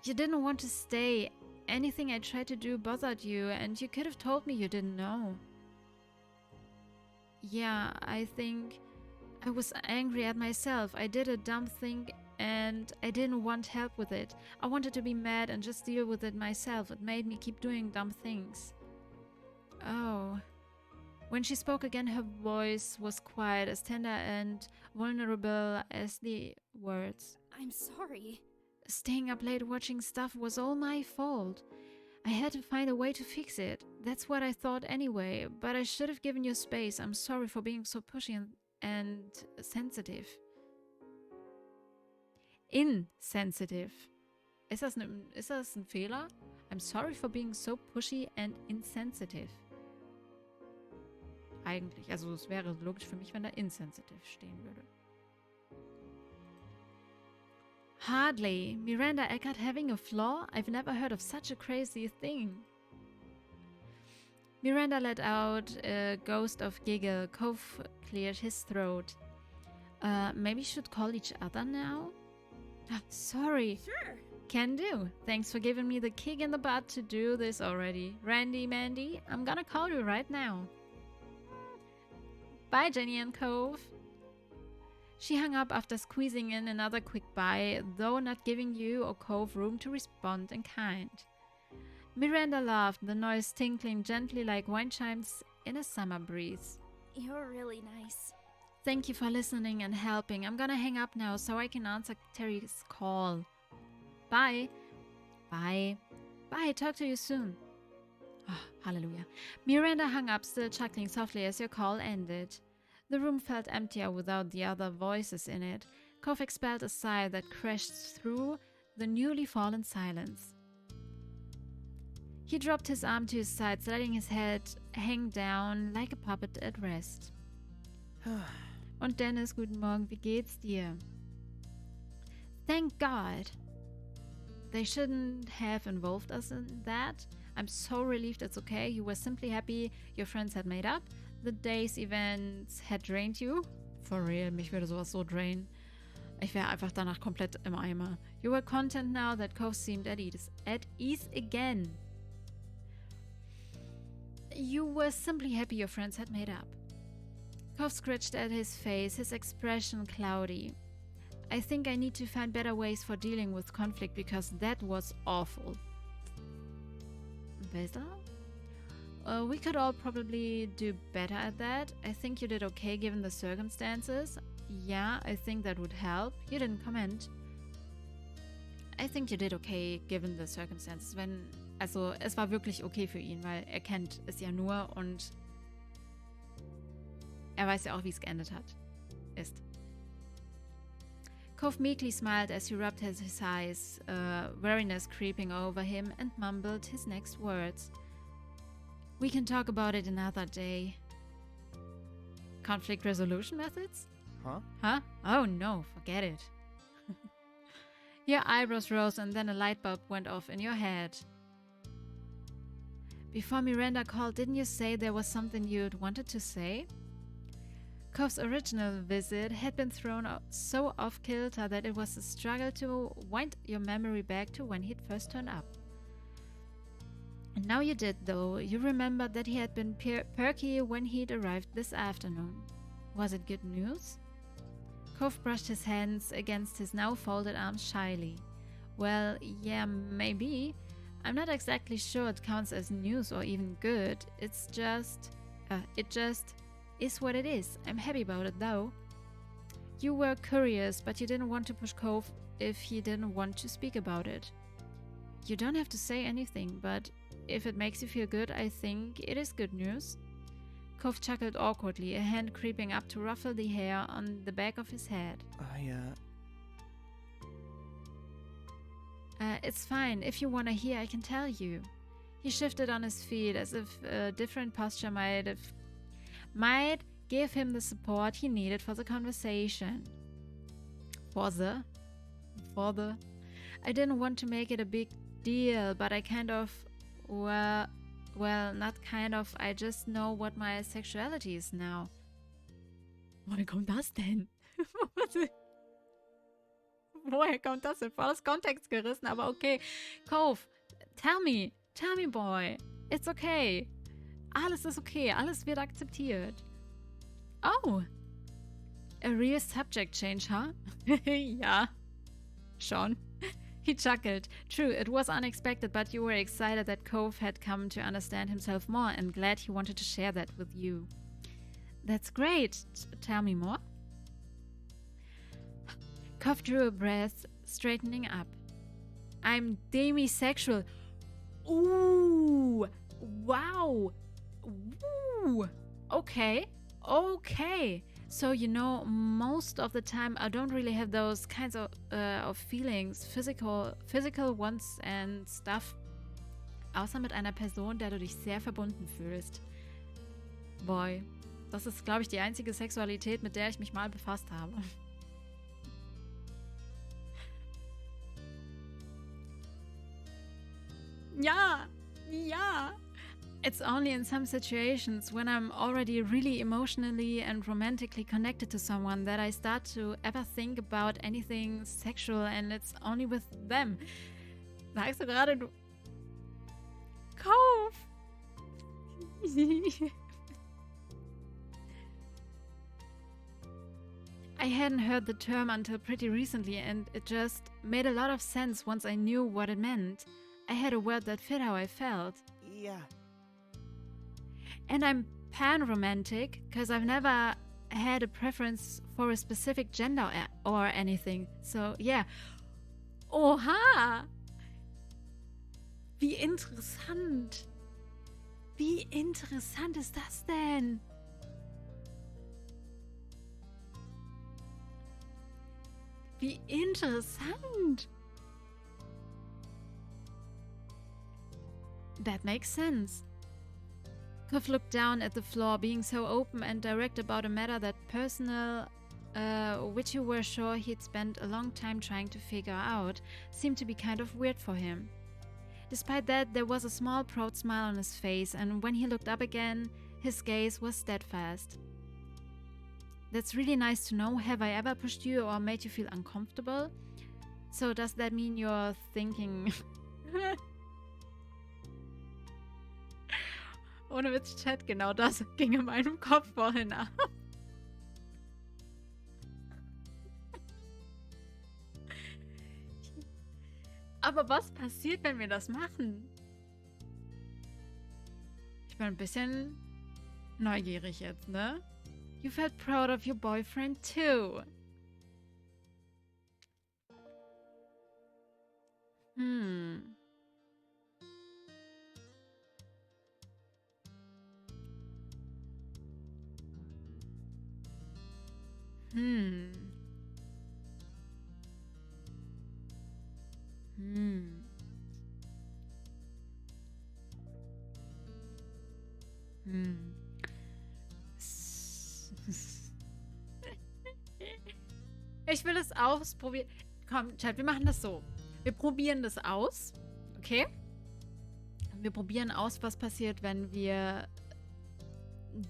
Speaker 1: You didn't want to stay. Anything I tried to do bothered you, and you could have told me you didn't know. Yeah, I think I was angry at myself. I did a dumb thing, and I didn't want help with it. I wanted to be mad and just deal with it myself. It made me keep doing dumb things. Oh. When she spoke again, her voice was quiet, as tender and vulnerable as the words.
Speaker 4: I'm sorry.
Speaker 1: Staying up late watching stuff was all my fault. I had to find a way to fix it. That's what I thought anyway, but I should have given you space. I'm sorry for being so pushy and sensitive. Insensitive. Ist das ein Fehler? I'm sorry for being so pushy and insensitive. eigentlich. Also es wäre logisch für mich, wenn da insensitive stehen würde. Hardly. Miranda Eckert having a flaw? I've never heard of such a crazy thing. Miranda let out a ghost of giggle. Cove cleared his throat. Maybe should call each other now? Sorry.
Speaker 4: Sure.
Speaker 1: Can do. Thanks for giving me the kick in the butt to do this already. Randy, Mandy, I'm gonna call you right now. Bye, Jenny and Cove. She hung up after squeezing in another quick bye, though not giving you or Cove room to respond in kind. Miranda laughed, the noise tinkling gently like wind chimes in a summer breeze.
Speaker 4: You're really nice.
Speaker 1: Thank you for listening and helping. I'm gonna hang up now so I can answer Terry's call. Bye. Bye. Bye. Talk to you soon. Oh, hallelujah. Miranda hung up, still chuckling softly as your call ended. The room felt emptier without the other voices in it. Cove expelled a sigh that crashed through the newly fallen silence. He dropped his arm to his side, letting his head hang down like a puppet at rest. Und Dennis, guten Morgen, wie geht's dir? Thank God. They shouldn't have involved us in that. I'm so relieved it's okay. You were simply happy your friends had made up. The day's events had drained you. For real, mich würde sowas so drain. Ich wäre einfach danach komplett im Eimer. You were content now that Cove seemed at ease again. You were simply happy your friends had made up. Cove scratched at his face, his expression cloudy. I think I need to find better ways for dealing with conflict because that was awful. Besser? We could all probably do better at that. I think you did okay given the circumstances. Yeah, I think that would help. You didn't comment. I think you did okay given the circumstances. Also, es war wirklich okay für ihn, weil er kennt es ja nur und er weiß ja auch, wie es geendet ist. Cove meekly smiled as he rubbed his eyes, weariness creeping over him, and mumbled his next words. We can talk about it another day. Conflict resolution methods? Huh? Oh no, forget it. Your eyebrows rose and then a light bulb went off in your head. Before Miranda called, didn't you say there was something you'd wanted to say? Cove's original visit had been thrown so off kilter that it was a struggle to wind your memory back to when he'd first turned up. And now you did, though. You remembered that he had been perky when he'd arrived this afternoon. Was it good news? Cove brushed his hands against his now folded arms shyly. Well, yeah, maybe. I'm not exactly sure it counts as news or even good. It just is what it is. I'm happy about it, though. You were curious, but you didn't want to push Cove if he didn't want to speak about it. You don't have to say anything, but if it makes you feel good, I think it is good news. Cove chuckled awkwardly, a hand creeping up to ruffle the hair on the back of his head. It's fine. If you want to hear, I can tell you. He shifted on his feet as if a different posture might give him the support he needed for the conversation. I didn't want to make it a big deal, but I kind of, not kind of, I just know what my sexuality is now. Woher kommt das denn? Woher kommt das denn? Voll aus Kontext gerissen, aber okay. Cove, tell me boy, it's okay. Alles ist okay, alles wird akzeptiert. Oh, a real subject change, huh? Ja, schon. He chuckled. True, it was unexpected, but you were excited that Cove had come to understand himself more and glad he wanted to share that with you. That's great. Tell me more. Cove drew a breath, straightening up. I'm demisexual. Ooh, wow. Ooh, okay. So, most of the time I don't really have those kinds of feelings, physical ones and stuff. Außer mit einer Person, der du dich sehr verbunden fühlst. Boy, Das ist, glaube ich, die einzige Sexualität, mit der ich mich mal befasst habe. Ja, ja. It's only in some situations when I'm already really emotionally and romantically connected to someone that I start to ever think about anything sexual, and it's only with them. Sagst du gerade, du... Kauf! I hadn't heard the term until pretty recently, and it just made a lot of sense once I knew what it meant. I had a word that fit how I felt.
Speaker 2: Yeah.
Speaker 1: And I'm pan-romantic, because I've never had a preference for a specific gender or anything. So, yeah. Oha! Wie interessant! Wie interessant ist das denn? Wie interessant! That makes sense. Kuf looked down at the floor, being so open and direct about a matter that personal, which you were sure he'd spent a long time trying to figure out, seemed to be kind of weird for him. Despite that, there was a small proud smile on his face, and when he looked up again, his gaze was steadfast. That's really nice to know. Have I ever pushed you or made you feel uncomfortable? So does that mean you're thinking... Ohne Witz, Chat, genau das ging in meinem Kopf vorhin ab. Aber was passiert, wenn wir das machen? Ich bin ein bisschen neugierig jetzt, ne? You felt proud of your boyfriend too. Hm. Hm. Hm. Hm. Ich will es ausprobieren. Komm, Chat, wir machen das so. Wir probieren das aus. Okay? Wir probieren aus, was passiert, wenn wir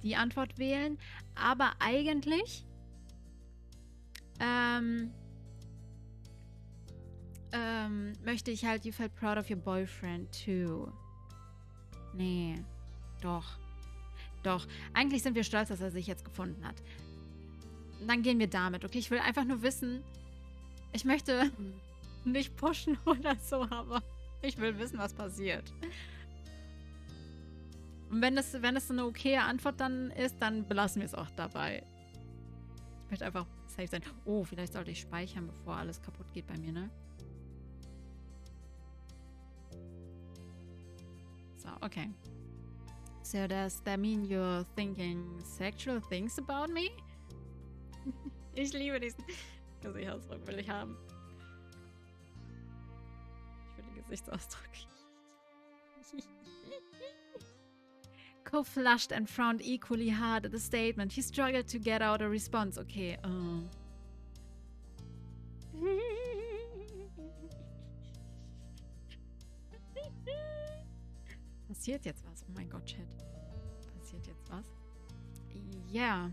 Speaker 1: die Antwort wählen. Aber eigentlich möchte ich halt, you felt proud of your boyfriend too. Nee, doch. Doch. Eigentlich sind wir stolz, dass er sich jetzt gefunden hat. Dann gehen wir damit, okay? Ich will einfach nur wissen, ich möchte nicht pushen oder so, aber ich will wissen, was passiert. Und wenn es eine okaye Antwort dann ist, dann belassen wir es auch dabei. Ich möchte einfach safe sein. Oh, vielleicht sollte ich speichern, bevor alles kaputt geht bei mir, ne? So, okay. So does that mean you're thinking sexual things about me? Ich liebe diesen Gesichtsausdruck, will ich haben. Ich will den Gesichtsausdruck. Co flushed and frowned equally hard at the statement. He struggled to get out a response. Okay. Passiert jetzt was? Oh mein Gott, Chat. Passiert jetzt was? Ja. Yeah.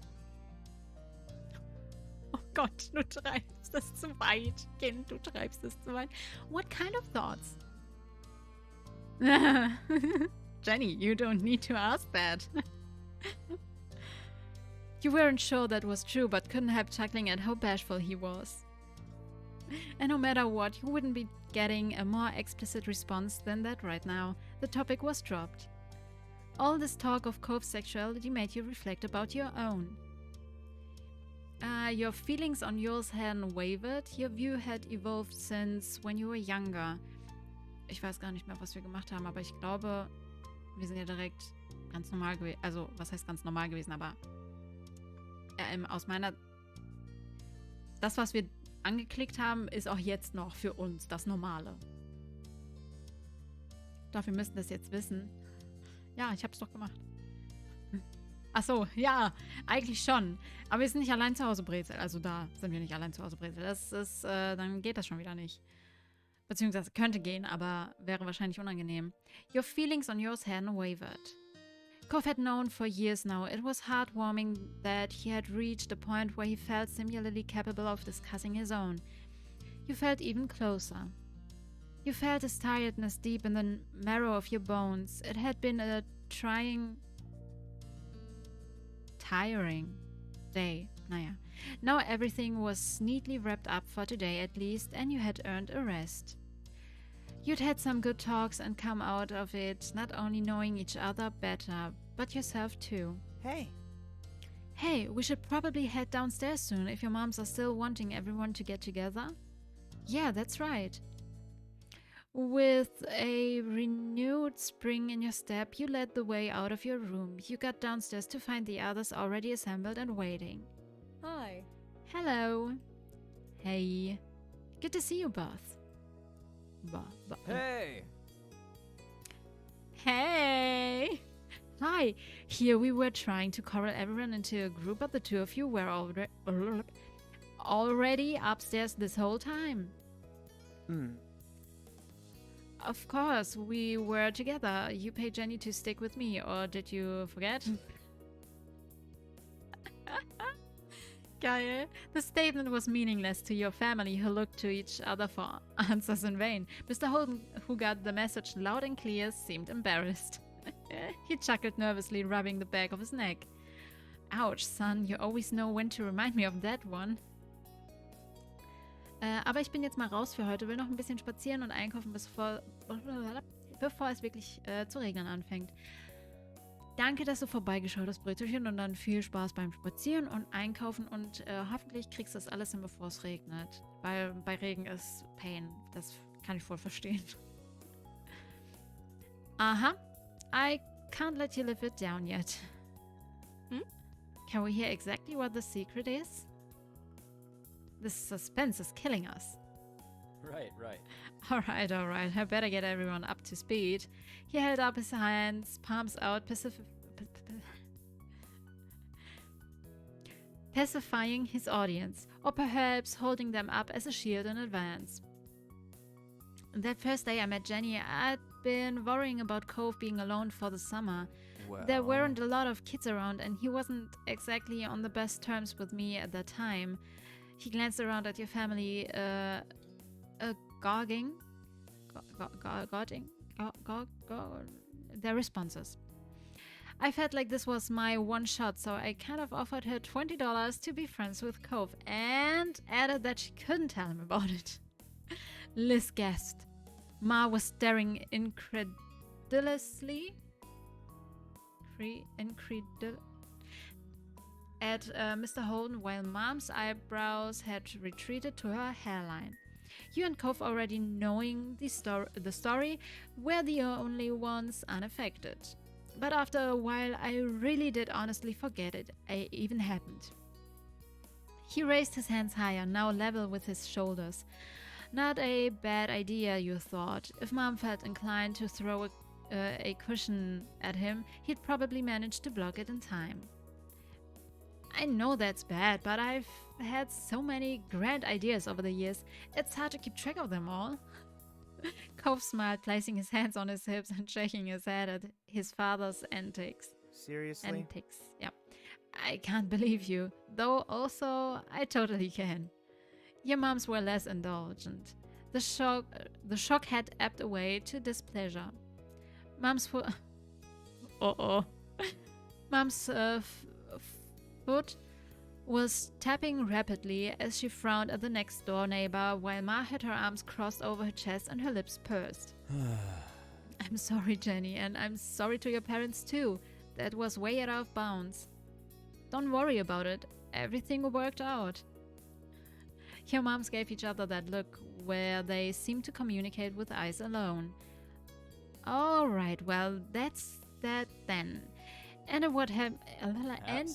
Speaker 1: Oh Gott, du treibst es zu weit. Kind, du treibst es zu weit. What kind of thoughts? Jenny, you don't need to ask that. You weren't sure that was true, but couldn't help chuckling at how bashful he was. And no matter what, you wouldn't be getting a more explicit response than that right now. The topic was dropped. All this talk of Cove's sexuality made you reflect about your own. Your feelings on yours hadn't wavered. Your view had evolved since when you were younger. Ich weiß gar nicht mehr, was wir gemacht haben, aber ich glaube, wir sind ja direkt ganz normal gewesen. Also, was heißt ganz normal gewesen, aber aus meiner... Das, was wir angeklickt haben, ist auch jetzt noch für uns das Normale. Ich glaube, wir müssen das jetzt wissen. Ja, ich hab's doch gemacht. Ach so, ja, eigentlich schon. Aber wir sind nicht allein zu Hause, Brezel. Also da sind wir nicht allein zu Hause, Brezel. Das ist, dann geht das schon wieder nicht. Beziehungsweise könnte gehen, aber wäre wahrscheinlich unangenehm. Your feelings on yours hadn't wavered. Cove had known for years now. It was heartwarming that he had reached a point where he felt similarly capable of discussing his own. You felt even closer. You felt his tiredness deep in the marrow of your bones. It had been a tiring day. Naja. Now everything was neatly wrapped up for today at least, and you had earned a rest. You'd had some good talks and come out of it not only knowing each other better, but yourself too.
Speaker 2: Hey.
Speaker 1: Hey, we should probably head downstairs soon if your moms are still wanting everyone to get together. Yeah, that's right. With a renewed spring in your step, you led the way out of your room. You got downstairs to find the others already assembled and waiting.
Speaker 3: Hi.
Speaker 1: Hello. Hey. Good to see you both.
Speaker 2: Hey.
Speaker 1: Hey. Hi. Here we were trying to corral everyone into a group, but the two of you were already upstairs this whole time. Of course, we were together. You paid Jenny to stick with me, or did you forget? Geil. The statement was meaningless to your family, who looked to each other for answers in vain. Mr. Holden, who got the message loud and clear, seemed embarrassed. He chuckled nervously, rubbing the back of his neck. Ouch, son, you always know when to remind me of that one. Aber ich bin jetzt mal raus für heute, will noch ein bisschen spazieren und einkaufen, bevor es wirklich zu regnen anfängt. Danke, dass du vorbeigeschaut hast, Brötchen, und dann viel Spaß beim Spazieren und Einkaufen und hoffentlich kriegst du das alles hin, bevor es regnet. Weil bei Regen ist Pain. Das kann ich voll verstehen. Aha. I can't let you live it down yet. Can we hear exactly what the secret is? This suspense is killing us.
Speaker 2: Right.
Speaker 1: All right. I better get everyone up to speed. He held up his hands, palms out, pacifying his audience, or perhaps holding them up as a shield in advance. That first day I met Jenny, I'd been worrying about Cove being alone for the summer.
Speaker 2: Well.
Speaker 1: There weren't a lot of kids around, and he wasn't exactly on the best terms with me at that time. He glanced around at your family, gauging their responses. I felt like this was my one shot, so I kind of offered her $20 to be friends with Cove and added that she couldn't tell him about it. Liz gasped. Ma was staring incredulously at Mr. Holden, while Mom's eyebrows had retreated to her hairline. You and Cove, already knowing the story, were the only ones unaffected. But after a while, I really did honestly forget it even happened. He raised his hands higher, now level with his shoulders. Not a bad idea, you thought. If Mom felt inclined to throw a cushion at him, he'd probably manage to block it in time. I know that's bad, but I've had so many grand ideas over the years, it's hard to keep track of them all. Cove smiled, placing his hands on his hips and shaking his head at his father's antics.
Speaker 2: Seriously?
Speaker 1: Antics, yeah. I can't believe you, though also I totally can. Your moms were less indulgent. The shock had ebbed away to displeasure. Mom's Mom's foot was tapping rapidly as she frowned at the next door neighbor, while Ma had her arms crossed over her chest and her lips pursed. I'm sorry, Jenny, and I'm sorry to your parents too. That was way out of bounds. Don't worry about it. Everything worked out. Your moms gave each other that look where they seemed to communicate with eyes alone. All right, well, that's that then. And it would have, and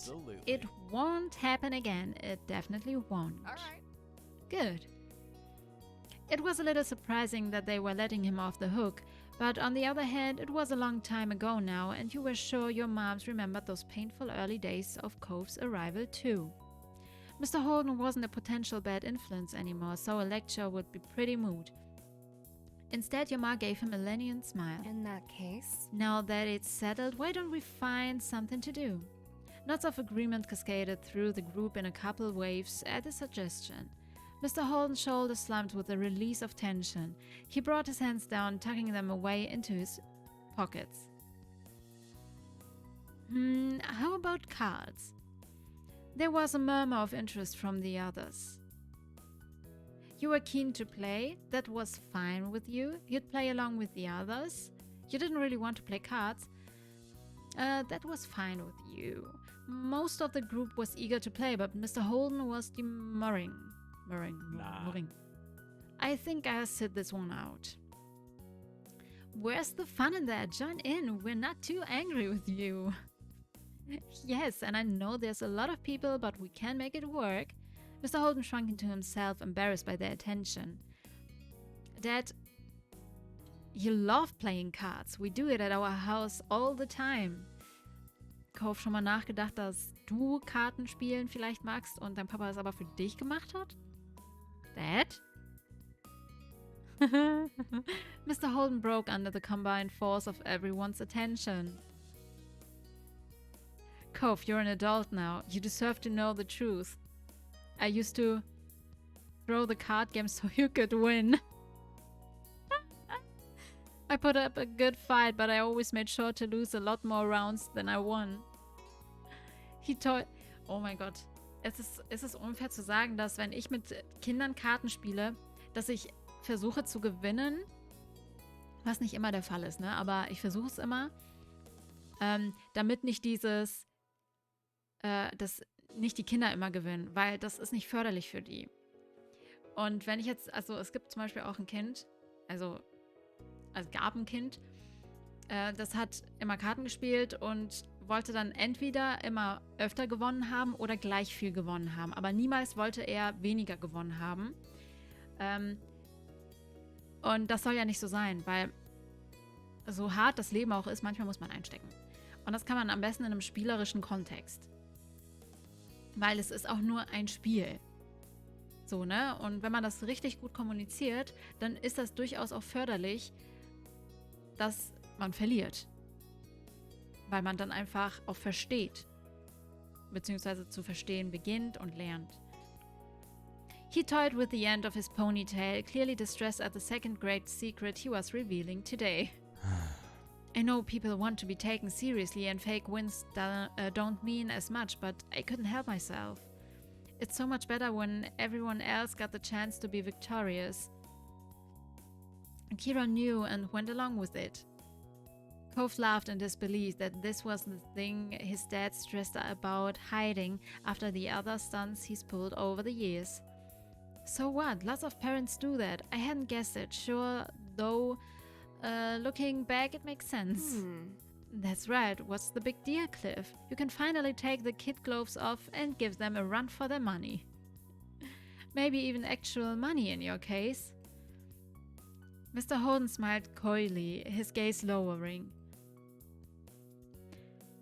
Speaker 1: it won't happen again. It definitely won't.
Speaker 3: All right.
Speaker 1: Good. It was a little surprising that they were letting him off the hook, But on the other hand, it was a long time ago now, and you were sure your moms remembered those painful early days of Cove's arrival too. Mr. Holden wasn't a potential bad influence anymore, so a lecture would be pretty moot. Instead, your ma gave him a lenient smile.
Speaker 3: In that case,
Speaker 1: Now that it's settled, why don't we find something to do? Nods of agreement cascaded through the group in a couple waves at his suggestion. Mr. Holden's shoulders slumped with a release of tension. He brought his hands down, tucking them away into his pockets. How about cards? There was a murmur of interest from the others. You were keen to play, that was fine with you. You'd play along with the others. You didn't really want to play cards. That was fine with you. Most of the group was eager to play, but Mr. Holden was demurring. I think I'll sit this one out. Where's the fun in that? Join in. We're not too angry with you. Yes, and I know there's a lot of people, but we can make it work. Mr. Holden shrunk into himself, embarrassed by their attention. Dad, you love playing cards. We do it at our house all the time. Cove schon mal nachgedacht, dass du Kartenspielen vielleicht magst und dein Papa es aber für dich gemacht hat? Dad? Mr. Holden broke under the combined force of everyone's attention. Cove, you're an adult now. You deserve to know the truth. I used to throw the card game so you could win. I put up a good fight, but I always made sure to lose a lot more rounds than I won. Oh mein Gott. Es ist unfair zu sagen, dass wenn ich mit Kindern Karten spiele, dass ich versuche zu gewinnen, was nicht immer der Fall ist, ne? Aber ich versuche es immer, damit nicht dass nicht die Kinder immer gewinnen, weil das ist nicht förderlich für die. Und wenn ich jetzt, es gibt zum Beispiel auch ein Kind, gab ein Kind, das hat immer Karten gespielt und wollte dann entweder immer öfter gewonnen haben oder gleich viel gewonnen haben. Aber niemals wollte er weniger gewonnen haben. Und das soll ja nicht so sein, weil so hart das Leben auch ist, manchmal muss man einstecken. Und das kann man am besten in einem spielerischen Kontext. Weil es ist auch nur ein Spiel. So, ne? Und wenn man das richtig gut kommuniziert, dann ist das durchaus auch förderlich, dass man verliert. Weil man dann einfach auch versteht. Beziehungsweise zu verstehen beginnt und lernt. He toyed with the end of his ponytail, clearly distressed at the second great secret he was revealing today. I know people want to be taken seriously and fake wins don't mean as much, but I couldn't help myself. It's so much better when everyone else got the chance to be victorious. Kira knew and went along with it. Cove laughed in disbelief that this was the thing his dad stressed about hiding after the other stunts he's pulled over the years. So what? Lots of parents do that. I hadn't guessed it. Sure, though, looking back, it makes sense. That's right. What's the big deal, Cliff? You can finally take the kid gloves off and give them a run for their money. Maybe even actual money in your case. Mr. Holden smiled coyly, his gaze lowering.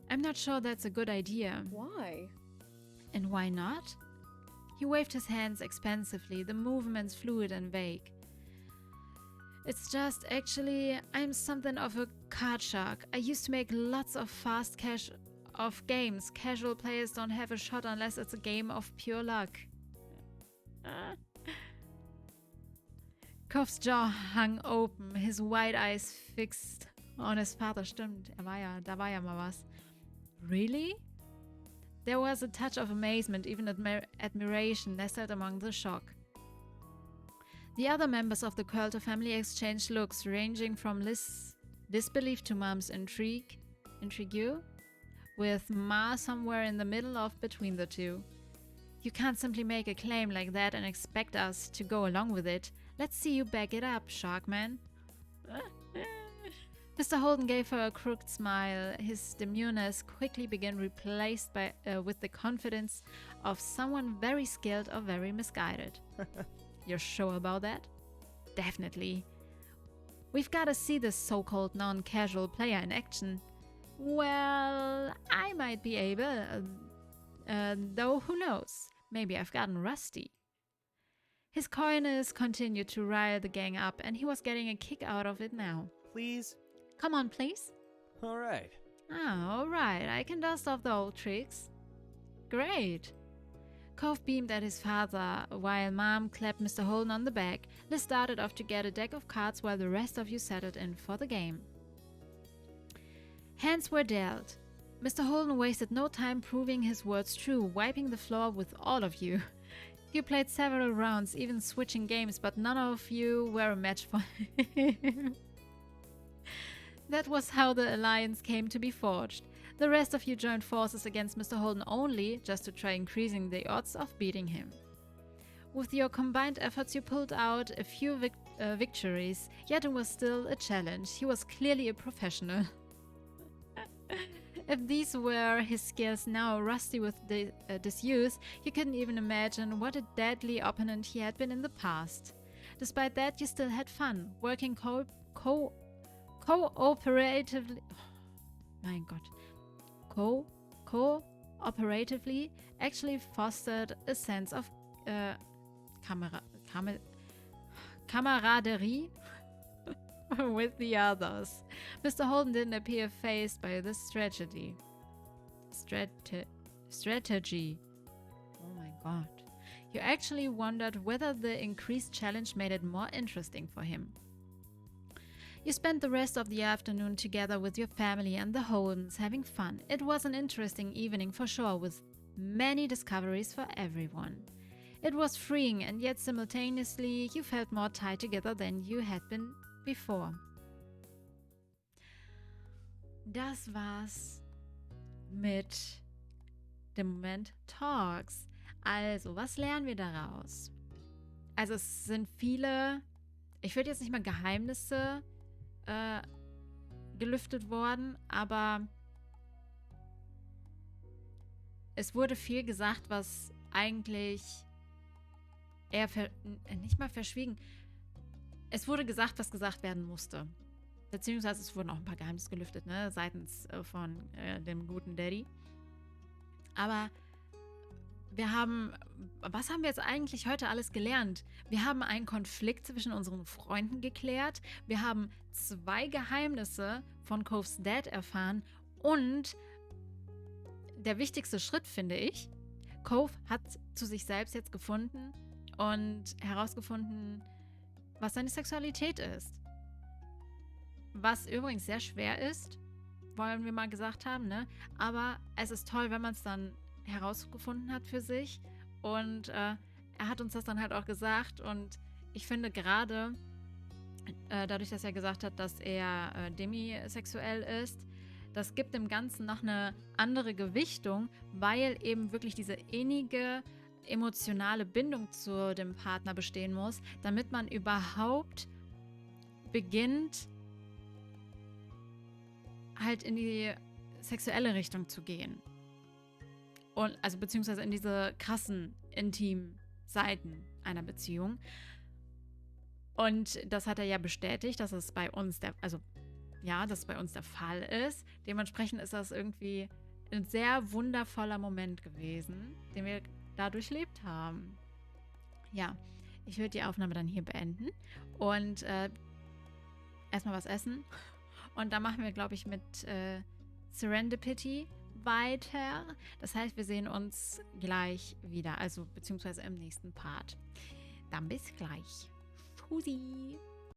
Speaker 1: I'm not sure that's a good idea.
Speaker 3: why?
Speaker 1: And why not? He waved his hands expansively, the movements fluid and vague. It's just, actually, I'm something of a card shark. I used to make lots of fast cash of games. Casual players don't have a shot unless it's a game of pure luck. Cove's jaw hung open, his wide eyes fixed on his father. Stimmt, da war ja mal was. Really? There was a touch of amazement, even admiration, nestled among the shock. The other members of the Coulter family exchanged looks, ranging from disbelief to Mom's intrigue, with Ma somewhere in the middle of between the two. You can't simply make a claim like that and expect us to go along with it. Let's see you back it up, Sharkman. Mr. Holden gave her a crooked smile. His demeanors quickly began replaced with the confidence of someone very skilled or very misguided. You're sure about that? Definitely. We've got to see this so-called non-casual player in action. Well, I might be able, though who knows? Maybe I've gotten rusty. His coyness continued to rile the gang up, and he was getting a kick out of it now.
Speaker 2: Please?
Speaker 1: Come on, please.
Speaker 2: All right.
Speaker 1: Ah, all right. I can dust off the old tricks. Great. Cove beamed at his father while Mom clapped Mr. Holden on the back. Liz started off to get a deck of cards while the rest of you settled in for the game. Hands were dealt. Mr. Holden wasted no time proving his words true, wiping the floor with all of you. You played several rounds, even switching games, but none of you were a match for him. That was how the alliance came to be forged. The rest of you joined forces against Mr. Holden only, just to try increasing the odds of beating him. With your combined efforts you pulled out a few victories, yet it was still a challenge. He was clearly a professional. If these were his skills now rusty with disuse, you couldn't even imagine what a deadly opponent he had been in the past. Despite that, you still had fun, working cooperatively. My God. Cooperatively actually fostered a sense of camaraderie with the others. Mr. Holden didn't appear fazed by this strategy. Oh my God. You actually wondered whether the increased challenge made it more interesting for him. You spent the rest of the afternoon together with your family and the Holdens, having fun. It was an interesting evening for sure, with many discoveries for everyone. It was freeing, and yet simultaneously you felt more tied together than you had been before. Das war's mit dem Moment Talks. Also, was lernen wir daraus? Also, es sind viele, ich würde jetzt nicht mal Geheimnisse gelüftet worden, aber es wurde viel gesagt, was eigentlich eher nicht mal verschwiegen. Es wurde gesagt, was gesagt werden musste. Beziehungsweise es wurden auch ein paar Geheimnisse gelüftet, ne, seitens von dem guten Daddy. Aber was haben wir jetzt eigentlich heute alles gelernt? Wir haben einen Konflikt zwischen unseren Freunden geklärt. Wir haben 2 Geheimnisse von Coves Dad erfahren. Und der wichtigste Schritt, finde ich, Cove hat zu sich selbst jetzt gefunden und herausgefunden, was seine Sexualität ist. Was übrigens sehr schwer ist, wollen wir mal gesagt haben, ne? Aber es ist toll, wenn man es dann herausgefunden hat für sich. Und er hat uns das dann halt auch gesagt. Und ich finde gerade, dadurch, dass er gesagt hat, dass er demisexuell ist, das gibt dem Ganzen noch eine andere Gewichtung, weil eben wirklich diese innige emotionale Bindung zu dem Partner bestehen muss, damit man überhaupt beginnt, halt in die sexuelle Richtung zu gehen. Und, also beziehungsweise in diese krassen, intimen Seiten einer Beziehung. Und das hat er ja bestätigt, dass es bei uns dass es bei uns der Fall ist. Dementsprechend ist das irgendwie ein sehr wundervoller Moment gewesen, den wir da durchlebt haben. Ja, ich würde die Aufnahme dann hier beenden und erstmal was essen. Und dann machen wir, glaube ich, mit Serendipity weiter. Das heißt, wir sehen uns gleich wieder, also beziehungsweise im nächsten Part. Dann bis gleich. Tschüssi.